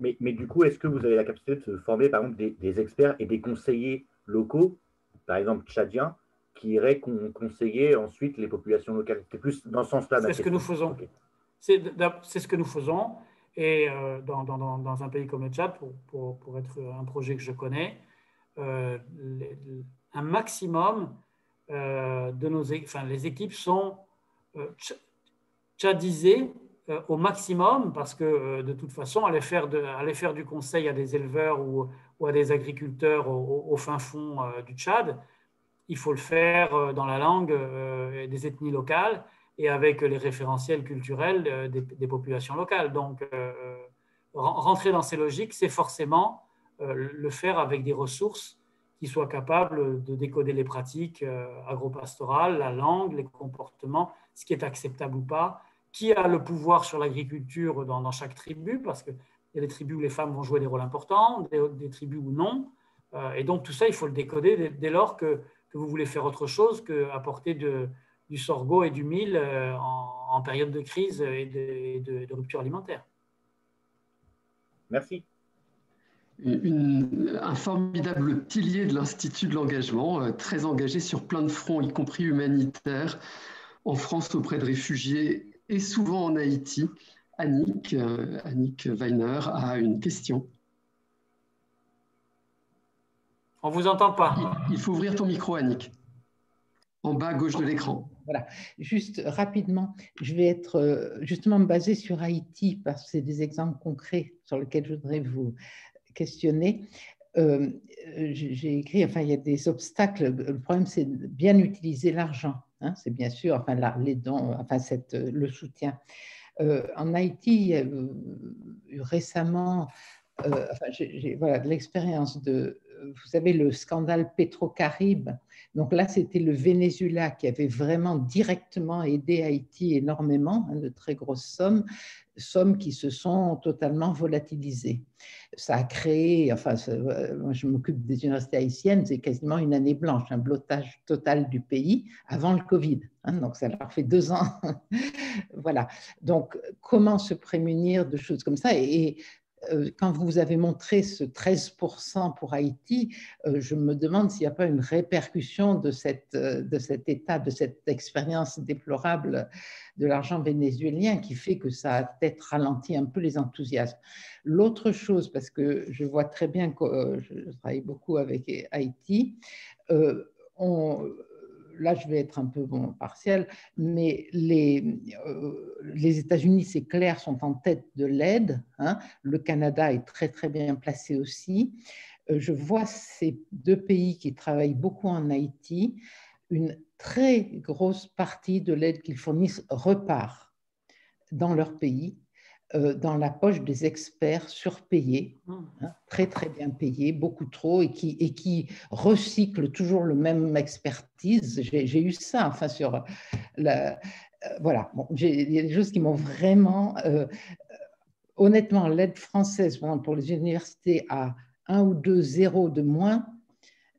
Mais du coup, est-ce que vous avez la capacité de se former, par exemple, des experts et des conseillers locaux, par exemple tchadiens, qui iraient conseiller ensuite les populations locales? C'est plus dans ce sens-là. C'est ce que nous faisons. Okay. C'est ce que nous faisons. Et dans un pays comme le Tchad, pour être un projet que je connais, un maximum de les équipes sont tchadisées au maximum, parce que de toute façon, aller faire du conseil à des éleveurs ou à des agriculteurs au fin fond du Tchad, il faut le faire dans la langue des ethnies locales et avec les référentiels culturels des populations locales. Donc, rentrer dans ces logiques, c'est forcément le faire avec des ressources qui soient capables de décoder les pratiques agropastorales, la langue, les comportements, ce qui est acceptable ou pas, qui a le pouvoir sur l'agriculture dans chaque tribu, parce qu'il y a des tribus où les femmes vont jouer des rôles importants, des tribus où non. Et donc, tout ça, il faut le décoder dès lors que vous voulez faire autre chose qu'apporter du sorgho et du mil en période de crise et de rupture alimentaire. Merci. Un formidable pilier de l'Institut de l'engagement, très engagé sur plein de fronts, y compris humanitaires, en France auprès de réfugiés et souvent en Haïti. Annick Weiner a une question. On ne vous entend pas. Il faut ouvrir ton micro, Annick. En bas à gauche de l'écran. Voilà. Juste rapidement, je vais être justement basée sur Haïti parce que c'est des exemples concrets sur lesquels je voudrais vous questionner. J'ai écrit, il y a des obstacles. Le problème, c'est de bien utiliser l'argent. Hein, c'est bien sûr, les dons, le soutien. En Haïti, il y a eu récemment, de l'expérience de, vous savez, le scandale Petrocaribe. Donc là, c'était le Venezuela qui avait vraiment directement aidé Haïti énormément, de très grosses sommes qui se sont totalement volatilisées. Ça a créé, moi je m'occupe des universités haïtiennes, c'est quasiment une année blanche, un blocage total du pays avant le Covid. Donc ça leur fait 2 ans. Voilà. Donc comment se prémunir de choses comme ça? Et quand vous avez montré ce 13% pour Haïti, je me demande s'il n'y a pas une répercussion de cet état, de cette expérience déplorable de l'argent vénézuélien qui fait que ça a peut-être ralenti un peu les enthousiasmes. L'autre chose, parce que je vois très bien que je travaille beaucoup avec Haïti, là, je vais être un peu partiel, mais les États-Unis, c'est clair, sont en tête de l'aide. Le Canada est très, très bien placé aussi. Je vois ces 2 pays qui travaillent beaucoup en Haïti. Une très grosse partie de l'aide qu'ils fournissent repart dans leur pays, dans la poche des experts surpayés, très très bien payés, beaucoup trop, et qui recyclent toujours le même expertise. J'ai eu ça, sur voilà. Bon, il y a des choses qui m'ont vraiment... honnêtement, l'aide française pour les universités a 1 ou 2 zéros de moins,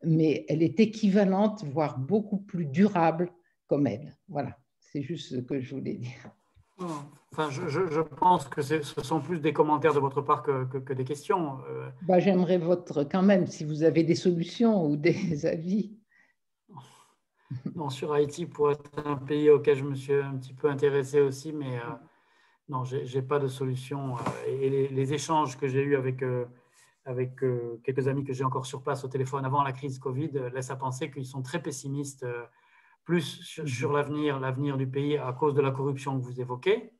mais elle est équivalente, voire beaucoup plus durable comme aide. Voilà, c'est juste ce que je voulais dire. Je pense que ce sont plus des commentaires de votre part que des questions. J'aimerais quand même, si vous avez des solutions ou des avis. Non, sur Haïti, pour être un pays auquel je me suis un petit peu intéressé aussi, mais non, je n'ai pas de solution. Et les échanges que j'ai eus avec quelques amis que j'ai encore sur place au téléphone avant la crise Covid laissent à penser qu'ils sont très pessimistes plus sur l'avenir du pays à cause de la corruption que vous évoquez.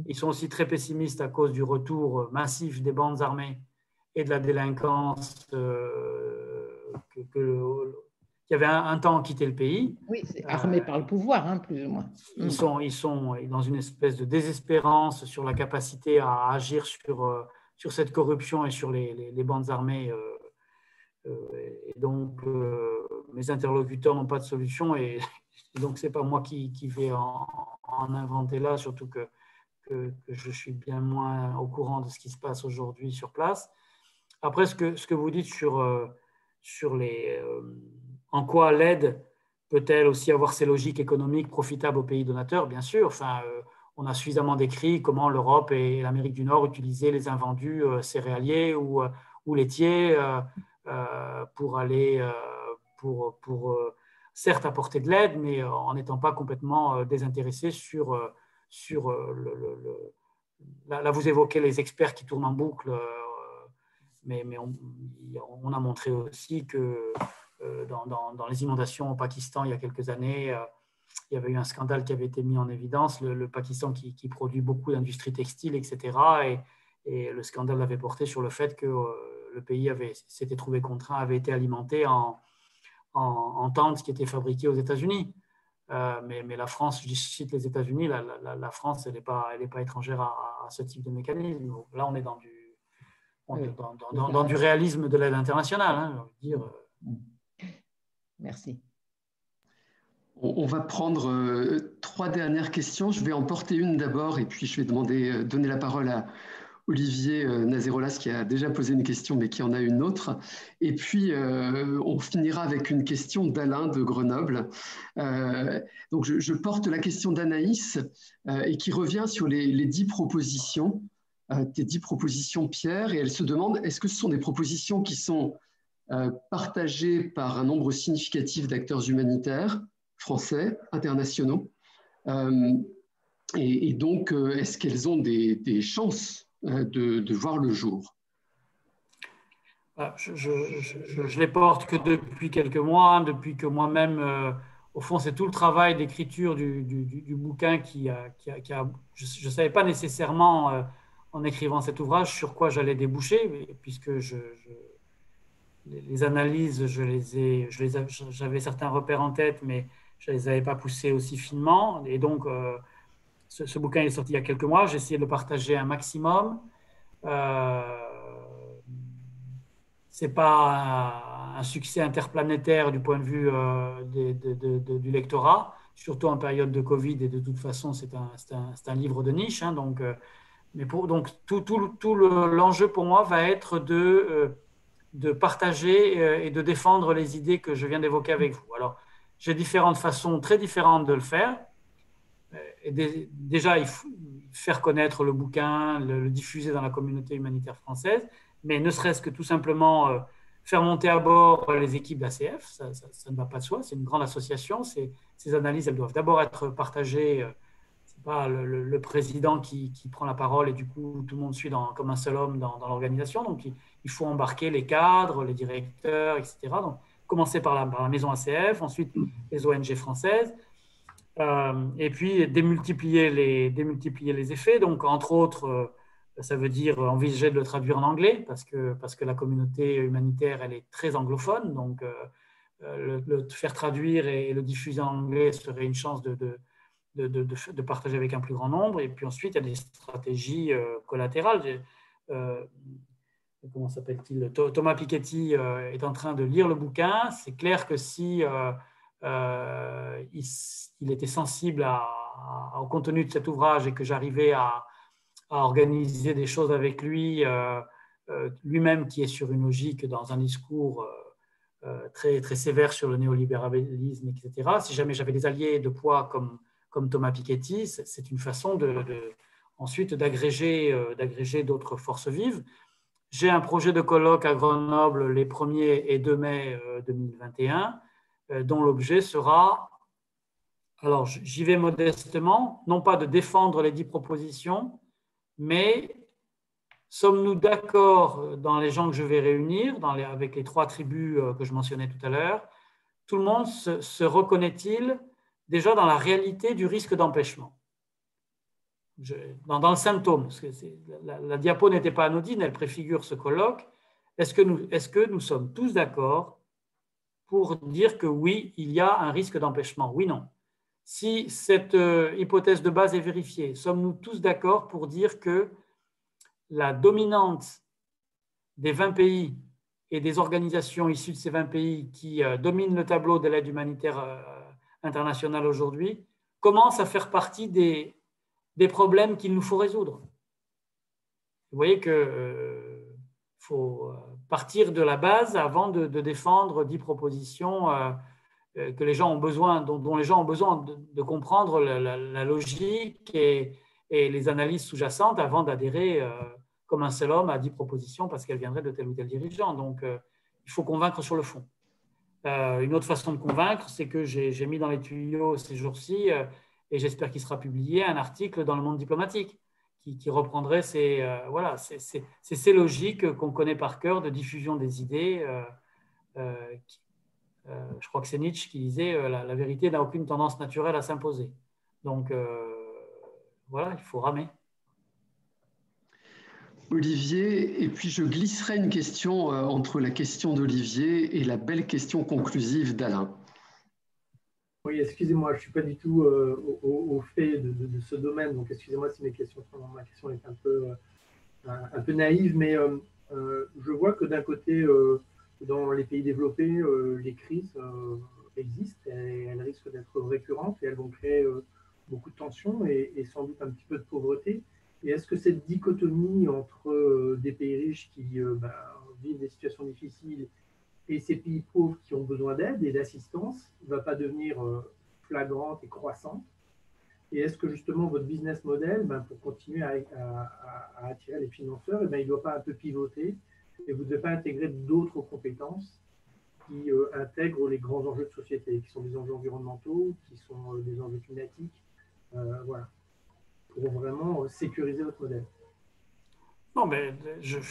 Ils sont aussi très pessimistes à cause du retour massif des bandes armées et de la délinquance qui avait un temps quitté le pays. Oui, c'est armé par le pouvoir, plus ou moins. Ils sont dans une espèce de désespérance sur la capacité à agir sur cette corruption et sur les bandes armées. Et donc, mes interlocuteurs n'ont pas de solution et donc ce n'est pas moi qui vais en inventer là, surtout que je suis bien moins au courant de ce qui se passe aujourd'hui sur place. Après, ce que vous dites sur en quoi l'aide peut-elle aussi avoir ses logiques économiques profitables aux pays donateurs, bien sûr. On a suffisamment décrit comment l'Europe et l'Amérique du Nord utilisaient les invendus céréaliers ou laitiers pour aller certes apporter de l'aide, mais en n'étant pas complètement désintéressés sur là, vous évoquez les experts qui tournent en boucle, mais on a montré aussi que dans les inondations au Pakistan il y a quelques années, il y avait eu un scandale qui avait été mis en évidence, le Pakistan qui produit beaucoup d'industries textiles, etc. Et le scandale avait porté sur le fait que le pays s'était trouvé contraint, avait été alimenté en tentes qui étaient fabriquées aux États-Unis. Mais la France, je cite les États-Unis, la France, elle n'est pas étrangère à ce type de mécanisme. Donc, là, on est dans du réalisme de l'aide internationale. Hein, je veux dire. Merci. On va prendre 3 dernières questions. Je vais en porter une d'abord et puis je vais donner la parole à Olivier Nazerolas qui a déjà posé une question mais qui en a une autre. Et puis on finira avec une question d'Alain de Grenoble. Donc je porte la question d'Anaïs et qui revient sur les 10 propositions, tes 10 propositions, Pierre, et elle se demande est-ce que ce sont des propositions qui sont partagées par un nombre significatif d'acteurs humanitaires français, internationaux, et donc est-ce qu'elles ont des chances de voir le jour? Je les porte que depuis quelques mois, depuis que moi-même, au fond, c'est tout le travail d'écriture du bouquin je ne savais pas nécessairement, en écrivant cet ouvrage, sur quoi j'allais déboucher, puisque les analyses, j'avais certains repères en tête, mais je ne les avais pas poussés aussi finement. Et donc, ce bouquin est sorti il y a quelques mois. J'ai essayé de le partager un maximum. Ce n'est pas un succès interplanétaire du point de vue du lectorat, surtout en période de Covid. Et de toute façon, c'est un livre de niche. Hein, donc tout l'enjeu pour moi va être de partager et de défendre les idées que je viens d'évoquer avec vous. Alors, j'ai différentes façons très différentes de le faire. Et déjà, il faut faire connaître le bouquin, le diffuser dans la communauté humanitaire française, mais ne serait-ce que tout simplement faire monter à bord les équipes d'ACF, ça ne va pas de soi, c'est une grande association, ces analyses, elles doivent d'abord être partagées, c'est pas le président qui prend la parole et du coup tout le monde suit comme un seul homme dans l'organisation, donc il faut embarquer les cadres, les directeurs, etc. Donc, commencer par la maison ACF, ensuite les ONG françaises, et puis démultiplier les effets. Donc, entre autres, ça veut dire envisager de le traduire en anglais, parce que la communauté humanitaire, elle est très anglophone. Donc, le faire traduire et le diffuser en anglais serait une chance de partager avec un plus grand nombre. Et puis ensuite, il y a des stratégies collatérales. Comment s'appelle-t-il? Thomas Piketty est en train de lire le bouquin. C'est clair que si il était sensible au contenu de cet ouvrage et que j'arrivais à organiser des choses avec lui, lui-même qui est sur une logique dans un discours très, très sévère sur le néolibéralisme, etc. Si jamais j'avais des alliés de poids comme Thomas Piketty, c'est une façon ensuite d'agréger d'autres forces vives. J'ai un projet de colloque à Grenoble les 1er et 2 mai 2021, dont l'objet sera, alors j'y vais modestement, non pas de défendre les 10 propositions, mais sommes-nous d'accord dans les gens que je vais réunir, avec les 3 tribus que je mentionnais tout à l'heure, tout le monde se reconnaît-il déjà dans la réalité du risque d'empêchement? Dans le symptôme, parce que la diapo n'était pas anodine, elle préfigure ce colloque. Est-ce que nous sommes tous d'accord pour dire que oui, il y a un risque d'empêchement? Oui, non. Si cette hypothèse de base est vérifiée, sommes-nous tous d'accord pour dire que la dominante des 20 pays et des organisations issues de ces 20 pays qui dominent le tableau de l'aide humanitaire internationale aujourd'hui commence à faire partie des problèmes qu'il nous faut résoudre? Vous voyez qu'il faut partir de la base avant de défendre 10 propositions que les gens ont besoin, dont les gens ont besoin de comprendre la logique et les analyses sous-jacentes avant d'adhérer comme un seul homme à 10 propositions parce qu'elles viendraient de tel ou tel dirigeant. Donc, il faut convaincre sur le fond. Une autre façon de convaincre, c'est que j'ai mis dans les tuyaux ces jours-ci, et j'espère qu'il sera publié, un article dans Le Monde diplomatique qui reprendrait voilà, ces logiques qu'on connaît par cœur de diffusion des idées. Je crois que c'est Nietzsche qui disait la vérité n'a aucune tendance naturelle à s'imposer. Donc, voilà, il faut ramer. Olivier, et puis je glisserai une question entre la question d'Olivier et la belle question conclusive d'Alain. Oui, excusez-moi, je ne suis pas du tout au fait de ce domaine, donc excusez-moi si ma question est un peu naïve, mais je vois que d'un côté, dans les pays développés, les crises existent et elles risquent d'être récurrentes et elles vont créer beaucoup de tensions et sans doute un petit peu de pauvreté. Et est-ce que cette dichotomie entre des pays riches qui vivent des situations difficiles et ces pays pauvres qui ont besoin d'aide et d'assistance ne va pas devenir flagrante et croissante? Et est-ce que justement votre business model, pour continuer à attirer les financeurs, il ne doit pas un peu pivoter et vous ne devez pas intégrer d'autres compétences qui intègrent les grands enjeux de société, qui sont des enjeux environnementaux, qui sont des enjeux climatiques, voilà, pour vraiment sécuriser votre modèle? Non, mais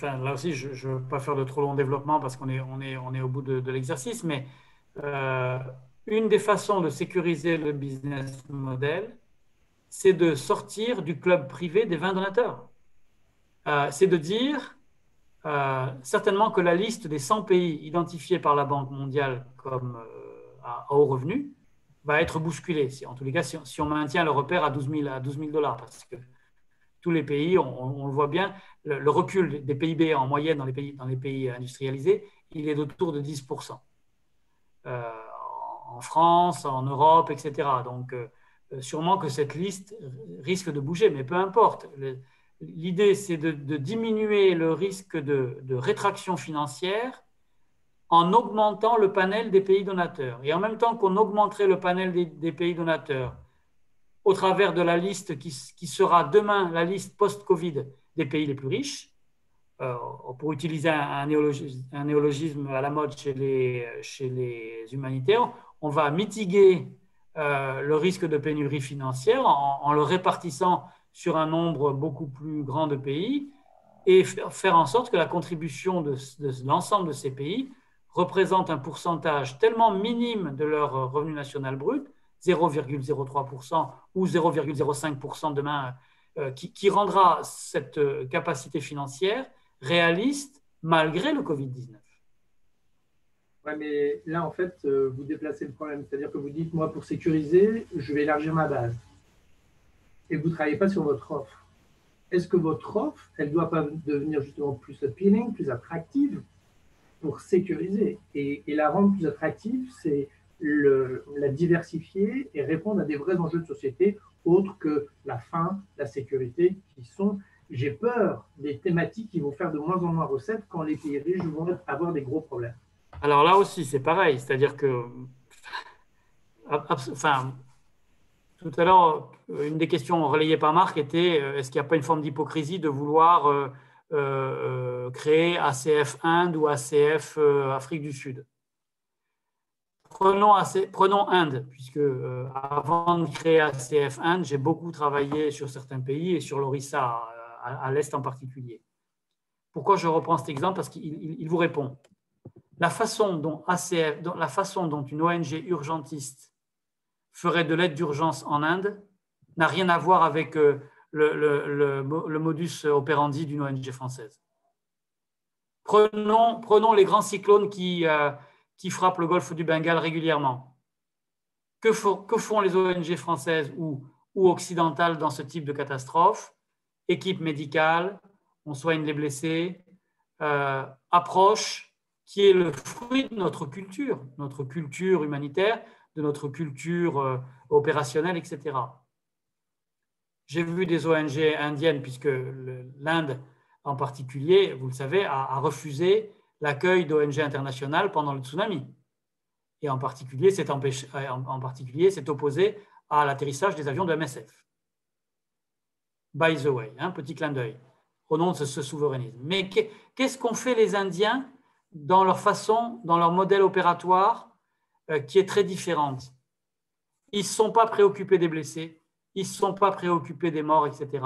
là aussi, je ne veux pas faire de trop long développement parce qu'on est au bout de l'exercice, mais une des façons de sécuriser le business model, c'est de sortir du club privé des 20 donateurs. C'est de dire certainement que la liste des 100 pays identifiés par la Banque mondiale comme à haut revenu va être bousculée. En tous les cas, si on maintient le repère à 12 000 $, parce que tous les pays, on le voit bien, le recul des PIB en moyenne dans les pays industrialisés, il est autour de 10%. En France, en Europe, etc. Donc, sûrement que cette liste risque de bouger, mais peu importe. L'idée, c'est de diminuer le risque de rétraction financière en augmentant le panel des pays donateurs. Et en même temps qu'on augmenterait le panel des pays donateurs au travers de la liste qui sera demain la liste post-Covid des pays les plus riches, pour utiliser un néologisme à la mode chez les humanitaires, on va mitiguer le risque de pénurie financière en le répartissant sur un nombre beaucoup plus grand de pays et faire en sorte que la contribution de l'ensemble de ces pays représente un pourcentage tellement minime de leur revenu national brut, 0,03% ou 0,05% demain, qui rendra cette capacité financière réaliste malgré le Covid-19. Oui, mais là, en fait, vous déplacez le problème. C'est-à-dire que vous dites, moi, pour sécuriser, je vais élargir ma base. Et vous ne travaillez pas sur votre offre. Est-ce que votre offre, elle ne doit pas devenir justement plus appealing, plus attractive pour sécuriser? Et la rendre plus attractive, c'est la diversifier et répondre à des vrais enjeux de société autres que la faim, la sécurité, qui sont, j'ai peur, des thématiques qui vont faire de moins en moins recettes quand les pays riches vont avoir des gros problèmes. Alors là aussi, c'est pareil, c'est-à-dire que, enfin, tout à l'heure, une des questions relayées par Marc était est-ce qu'il n'y a pas une forme d'hypocrisie de vouloir créer ACF Inde ou ACF Afrique du Sud? Prenons Inde, puisque avant de créer ACF Inde, j'ai beaucoup travaillé sur certains pays et sur l'Orissa, à l'Est en particulier. Pourquoi je reprends cet exemple? Parce qu'il vous répond. La façon dont une ONG urgentiste ferait de l'aide d'urgence en Inde n'a rien à voir avec le modus operandi d'une ONG française. Prenons les grands cyclones qui frappent le golfe du Bengale régulièrement. Que font les ONG françaises ou occidentales dans ce type de catastrophe? Équipe médicale, on soigne les blessés, approche qui est le fruit de notre culture humanitaire, de notre culture opérationnelle, etc. J'ai vu des ONG indiennes, puisque l'Inde en particulier, vous le savez, a refusé l'accueil d'ONG internationales pendant le tsunami. Et en particulier, s'est opposé à l'atterrissage des avions de MSF. By the way, petit clin d'œil, au nom de ce souverainisme. Mais qu'est-ce qu'ont fait les Indiens dans leur modèle opératoire qui est très différente? Ils ne sont pas préoccupés des blessés, ils ne sont pas préoccupés des morts, etc.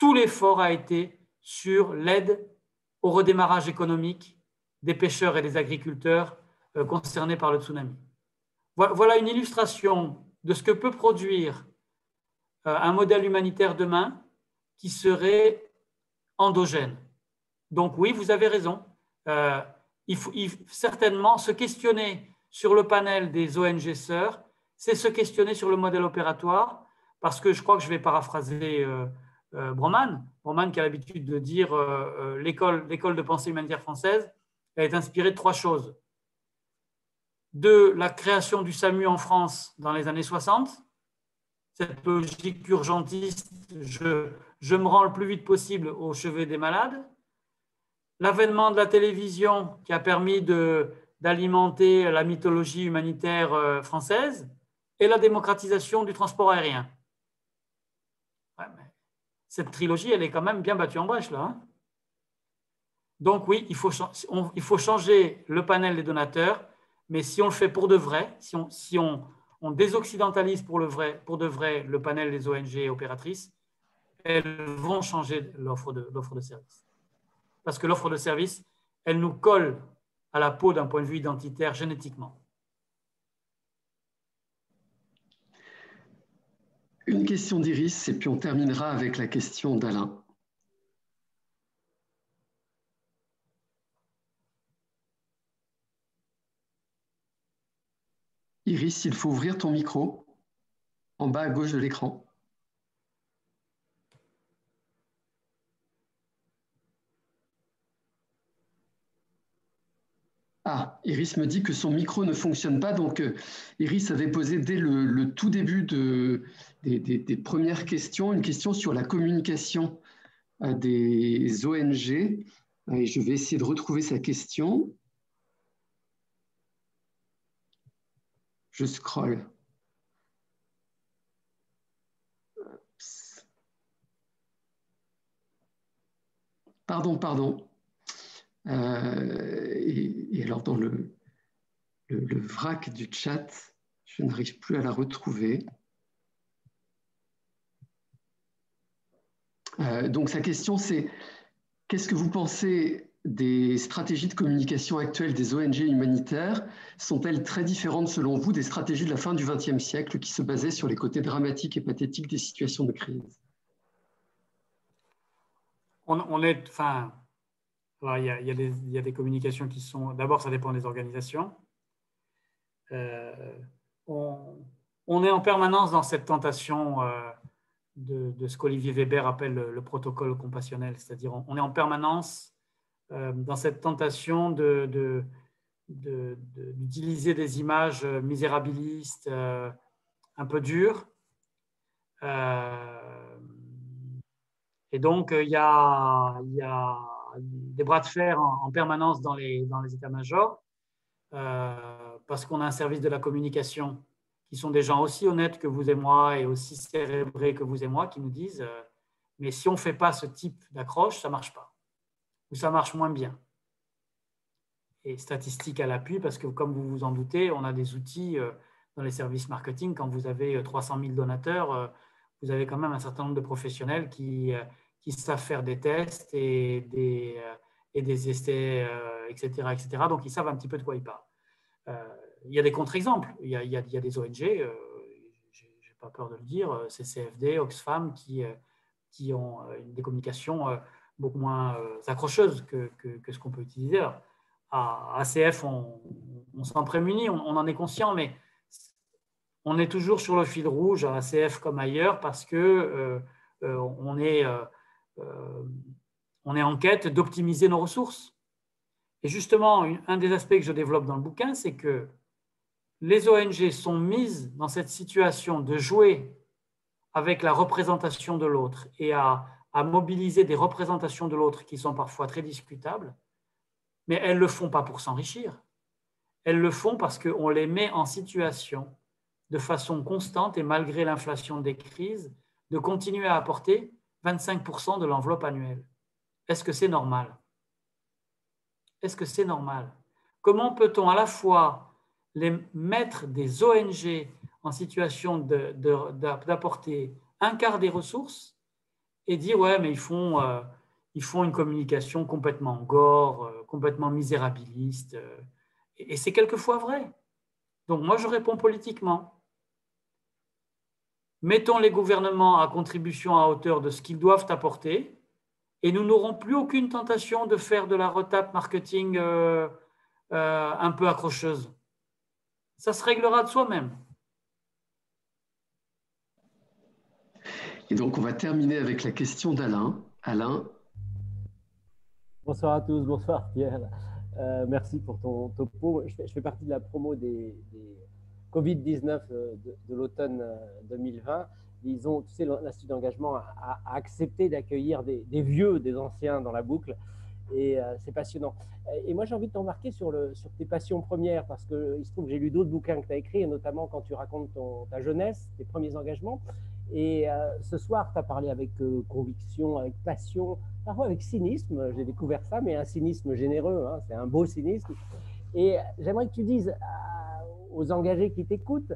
tout l'effort a été sur l'aide au redémarrage économique des pêcheurs et des agriculteurs concernés par le tsunami. Voilà une illustration de ce que peut produire un modèle humanitaire demain qui serait endogène. Donc oui, vous avez raison. Il faut certainement se questionner sur le panel des ONG sœurs, c'est se questionner sur le modèle opératoire, parce que je crois que je vais paraphraser Broman qui a l'habitude de dire l'école de pensée humanitaire française, elle est inspirée de 3 choses. De la création du SAMU en France dans les années 60, cette logique urgentiste, je me rends le plus vite possible au chevet des malades. L'avènement de la télévision qui a permis d'alimenter la mythologie humanitaire française et la démocratisation du transport aérien. Ouais, mais cette trilogie, elle est quand même bien battue en brèche, là. Hein. Donc oui, il faut changer le panel des donateurs, mais si on le fait pour de vrai, si on désoccidentalise pour de vrai le panel des ONG opératrices, elles vont changer l'offre de service. Parce que l'offre de service, elle nous colle à la peau d'un point de vue identitaire génétiquement. Une question d'Iris, et puis on terminera avec la question d'Alain. Iris, il faut ouvrir ton micro en bas à gauche de l'écran. Ah, Iris me dit que son micro ne fonctionne pas, donc Iris avait posé dès le tout début des premières questions, une question sur la communication des ONG, et je vais essayer de retrouver sa question. Je scrolle. Pardon. Et alors dans le vrac du chat, je n'arrive plus à la retrouver. Donc sa question c'est, qu'est-ce que vous pensez des stratégies de communication actuelles des ONG humanitaires? Sont-elles très différentes selon vous des stratégies de la fin du XXe siècle qui se basaient sur les côtés dramatiques et pathétiques des situations de crise? Alors, il y a des communications qui sont... D'abord, ça dépend des organisations. On est en permanence dans cette tentation de ce qu'Olivier Weber appelle le protocole compassionnel, c'est-à-dire on est en permanence dans cette tentation d'utiliser des images misérabilistes, un peu dures. Et donc, il y a des bras de fer en permanence dans les états-majors, parce qu'on a un service de la communication qui sont des gens aussi honnêtes que vous et moi et aussi cérébrés que vous et moi, qui nous disent mais si on ne fait pas ce type d'accroche, ça ne marche pas, ou ça marche moins bien. Et statistiques à l'appui, parce que comme vous vous en doutez, on a des outils dans les services marketing. Quand vous avez 300 000 donateurs, vous avez quand même un certain nombre de professionnels qui savent faire des tests et des essais, etc., etc. Donc, ils savent un petit peu de quoi ils parlent. Il y a des contre-exemples. Il y a des ONG, je n'ai pas peur de le dire, CCFD, Oxfam, qui ont des communications beaucoup moins accrocheuses que ce qu'on peut utiliser. Alors, à ACF, on s'en prémunit, on en est conscient, mais on est toujours sur le fil rouge à ACF comme ailleurs parce que on est en quête d'optimiser nos ressources. Et justement, un des aspects que je développe dans le bouquin, c'est que les ONG sont mises dans cette situation de jouer avec la représentation de l'autre et à mobiliser des représentations de l'autre qui sont parfois très discutables, mais elles ne le font pas pour s'enrichir. Elles le font parce qu'on les met en situation de façon constante et malgré l'inflation des crises, de continuer à apporter 25% de l'enveloppe annuelle. Est-ce que c'est normal? Est-ce que c'est normal? Comment peut-on à la fois les mettre des ONG en situation d'apporter un quart des ressources et dire ouais, mais ils font une communication complètement gore, complètement misérabiliste. Et c'est quelquefois vrai. Donc moi, je réponds politiquement. Mettons les gouvernements à contribution à hauteur de ce qu'ils doivent apporter et nous n'aurons plus aucune tentation de faire de la retape marketing un peu accrocheuse. Ça se réglera de soi-même. Et donc, on va terminer avec la question d'Alain. Alain. Bonsoir à tous, bonsoir Pierre. Merci pour ton topo. Je fais partie de la promo des Covid-19 de l'automne 2020. Ils ont, tu sais, l'Institut d'engagement a accepté d'accueillir des vieux, des anciens dans la boucle. Et c'est passionnant. Et moi, j'ai envie de t'embarquer sur tes passions premières, parce qu'il se trouve que j'ai lu d'autres bouquins que tu as écrits, et notamment quand tu racontes ta jeunesse, tes premiers engagements. Et ce soir, tu as parlé avec conviction, avec passion, parfois avec cynisme. J'ai découvert ça, mais un cynisme généreux, hein, c'est un beau cynisme. Et j'aimerais que tu dises aux engagés qui t'écoutent,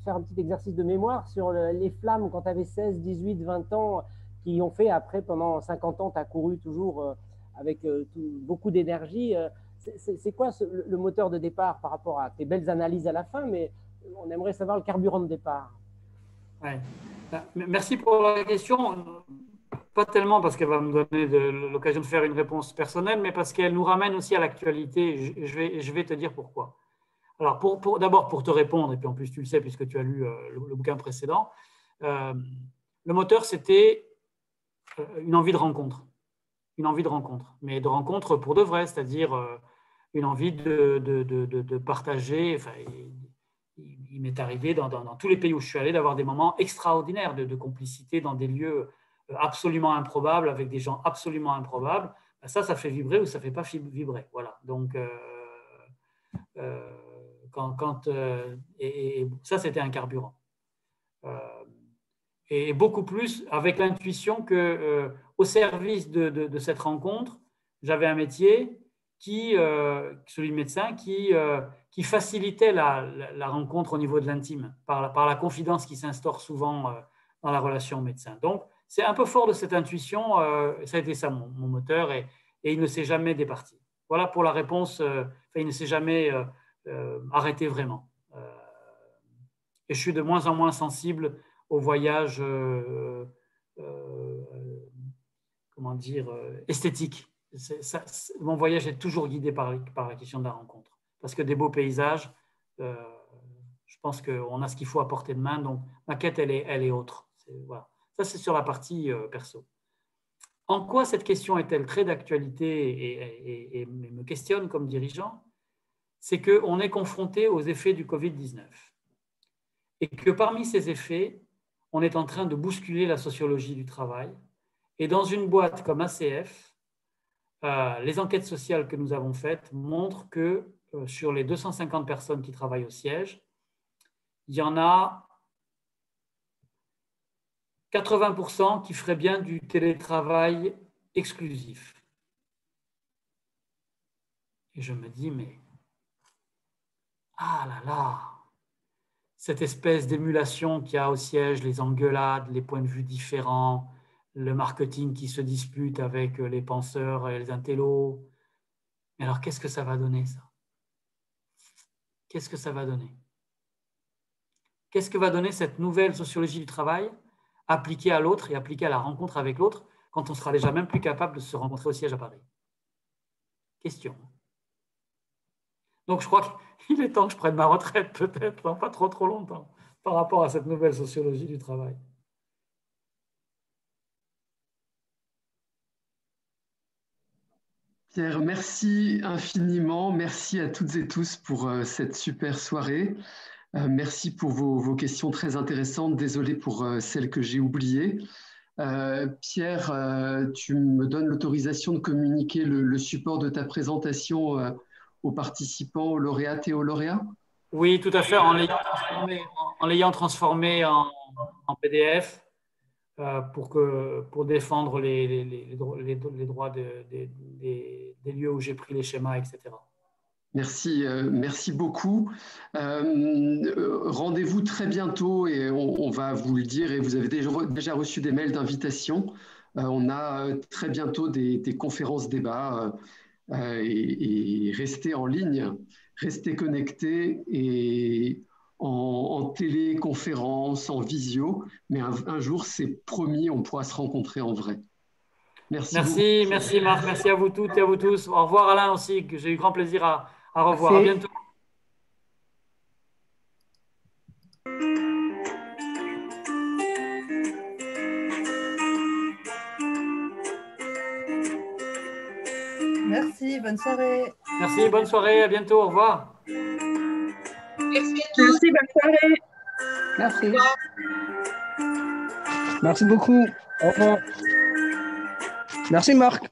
faire un petit exercice de mémoire sur les flammes quand tu avais 16, 18, 20 ans, qui ont fait après, pendant 50 ans, tu as couru toujours avec beaucoup d'énergie. C'est quoi le moteur de départ par rapport à tes belles analyses à la fin, mais on aimerait savoir le carburant de départ. Ouais. Merci pour la question. Pas tellement parce qu'elle va me donner l'occasion de faire une réponse personnelle, mais parce qu'elle nous ramène aussi à l'actualité. Je vais te dire pourquoi. Alors, d'abord, pour te répondre, et puis en plus tu le sais puisque tu as lu le bouquin précédent, le moteur, c'était une envie de rencontre. Une envie de rencontre, mais de rencontre pour de vrai, c'est-à-dire une envie de partager. Enfin, il m'est arrivé dans tous les pays où je suis allé d'avoir des moments extraordinaires de complicité dans des lieux absolument improbables, avec des gens absolument improbables. Ça fait vibrer ou ça ne fait pas vibrer. Voilà. Donc, et ça, c'était un carburant. Et beaucoup plus avec l'intuition que au service de cette rencontre, j'avais un métier celui de médecin, qui facilitait la rencontre au niveau de l'intime, par la confidence qui s'instaure souvent dans la relation médecin. Donc, c'est un peu fort de cette intuition, ça a été ça mon moteur, et il ne s'est jamais départi. Voilà pour la réponse, il ne s'est jamais arrêté vraiment. Et je suis de moins en moins sensible au voyage esthétique. Mon voyage est toujours guidé par la question de la rencontre. Parce que des beaux paysages, je pense qu'on a ce qu'il faut à portée de main. Donc, ma quête, elle est autre. Voilà. Ça, c'est sur la partie perso. En quoi cette question est-elle très d'actualité et me questionne comme dirigeant? C'est qu'on est confronté aux effets du Covid-19. Et que parmi ces effets, on est en train de bousculer la sociologie du travail. Et dans une boîte comme ACF, les enquêtes sociales que nous avons faites montrent que sur les 250 personnes qui travaillent au siège, il y en a 80% qui feraient bien du télétravail exclusif. Et je me dis, mais ah là là, cette espèce d'émulation qu'il y a au siège, les engueulades, les points de vue différents, le marketing qui se dispute avec les penseurs et les intellos. Mais alors, qu'est-ce que ça va donner, ça? Qu'est-ce que ça va donner? Qu'est-ce que va donner cette nouvelle sociologie du travail appliquée à l'autre et appliquée à la rencontre avec l'autre quand on sera déjà même plus capable de se rencontrer au siège à Paris? Question. Donc, je crois qu'il est temps que je prenne ma retraite, peut-être, hein, pas trop longtemps, par rapport à cette nouvelle sociologie du travail. Pierre, merci infiniment. Merci à toutes et tous pour cette super soirée. Merci pour vos questions très intéressantes. Désolé pour celles que j'ai oubliées. Pierre, tu me donnes l'autorisation de communiquer le support de ta présentation aux participants, aux lauréates et aux lauréats? Oui, tout à fait, en l'ayant transformé en PDF pour défendre les droits des lieux où j'ai pris les schémas, etc. Merci, merci beaucoup. Rendez-vous très bientôt et on va vous le dire, et vous avez déjà reçu des mails d'invitation. On a très bientôt des conférences débats et restez en ligne, restez connectés et en téléconférence, en visio, mais un jour, c'est promis, on pourra se rencontrer en vrai. Merci beaucoup. Merci Marc, merci à vous toutes et à vous tous. Au revoir Alain aussi, que j'ai eu grand plaisir à revoir. Merci. À bientôt. Merci, bonne soirée. Merci, bonne soirée, à bientôt, au revoir. Merci à tous. Merci, bonne soirée. Merci. Merci beaucoup. Au revoir. Merci Marc.